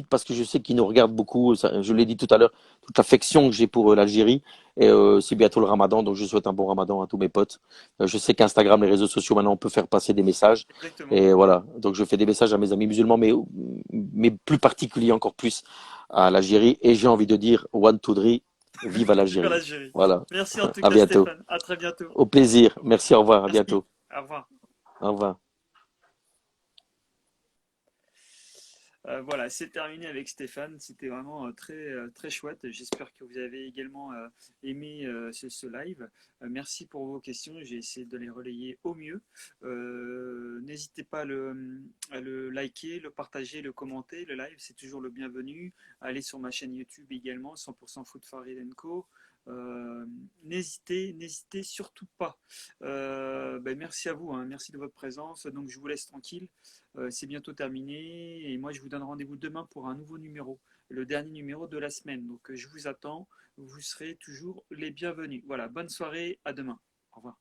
parce que je sais qu'ils nous regardent beaucoup. Je l'ai dit tout à l'heure, toute l'affection que j'ai pour l'Algérie. Et c'est bientôt le Ramadan, donc je souhaite un bon Ramadan à tous mes potes. Je sais qu'Instagram, les réseaux sociaux, maintenant, on peut faire passer des messages. Exactement. Et voilà, donc je fais des messages à mes amis musulmans, mais plus particulier encore plus à l'Algérie. Et j'ai envie de dire, One, two, three, vive à Vive l'Algérie. l'Algérie. Voilà, Merci en tout à cas, bientôt. Stéphane. À très bientôt. Au plaisir. Merci, au revoir, à Merci. bientôt. Au revoir. Au revoir. Voilà, c'est terminé avec Stéphane. C'était vraiment très chouette. J'espère que vous avez également aimé ce live. Merci pour vos questions. J'ai essayé de les relayer au mieux. N'hésitez pas à le liker, le partager, le commenter. Le live, c'est toujours le bienvenu. Allez sur ma chaîne YouTube également, 100% Foot Farid Co. N'hésitez surtout pas. Merci à vous, hein, merci de votre présence. Donc je vous laisse tranquille. C'est bientôt terminé et moi je vous donne rendez-vous demain pour un nouveau numéro, le dernier numéro de la semaine. Donc je vous attends. Vous serez toujours les bienvenus. Voilà, bonne soirée, à demain. Au revoir.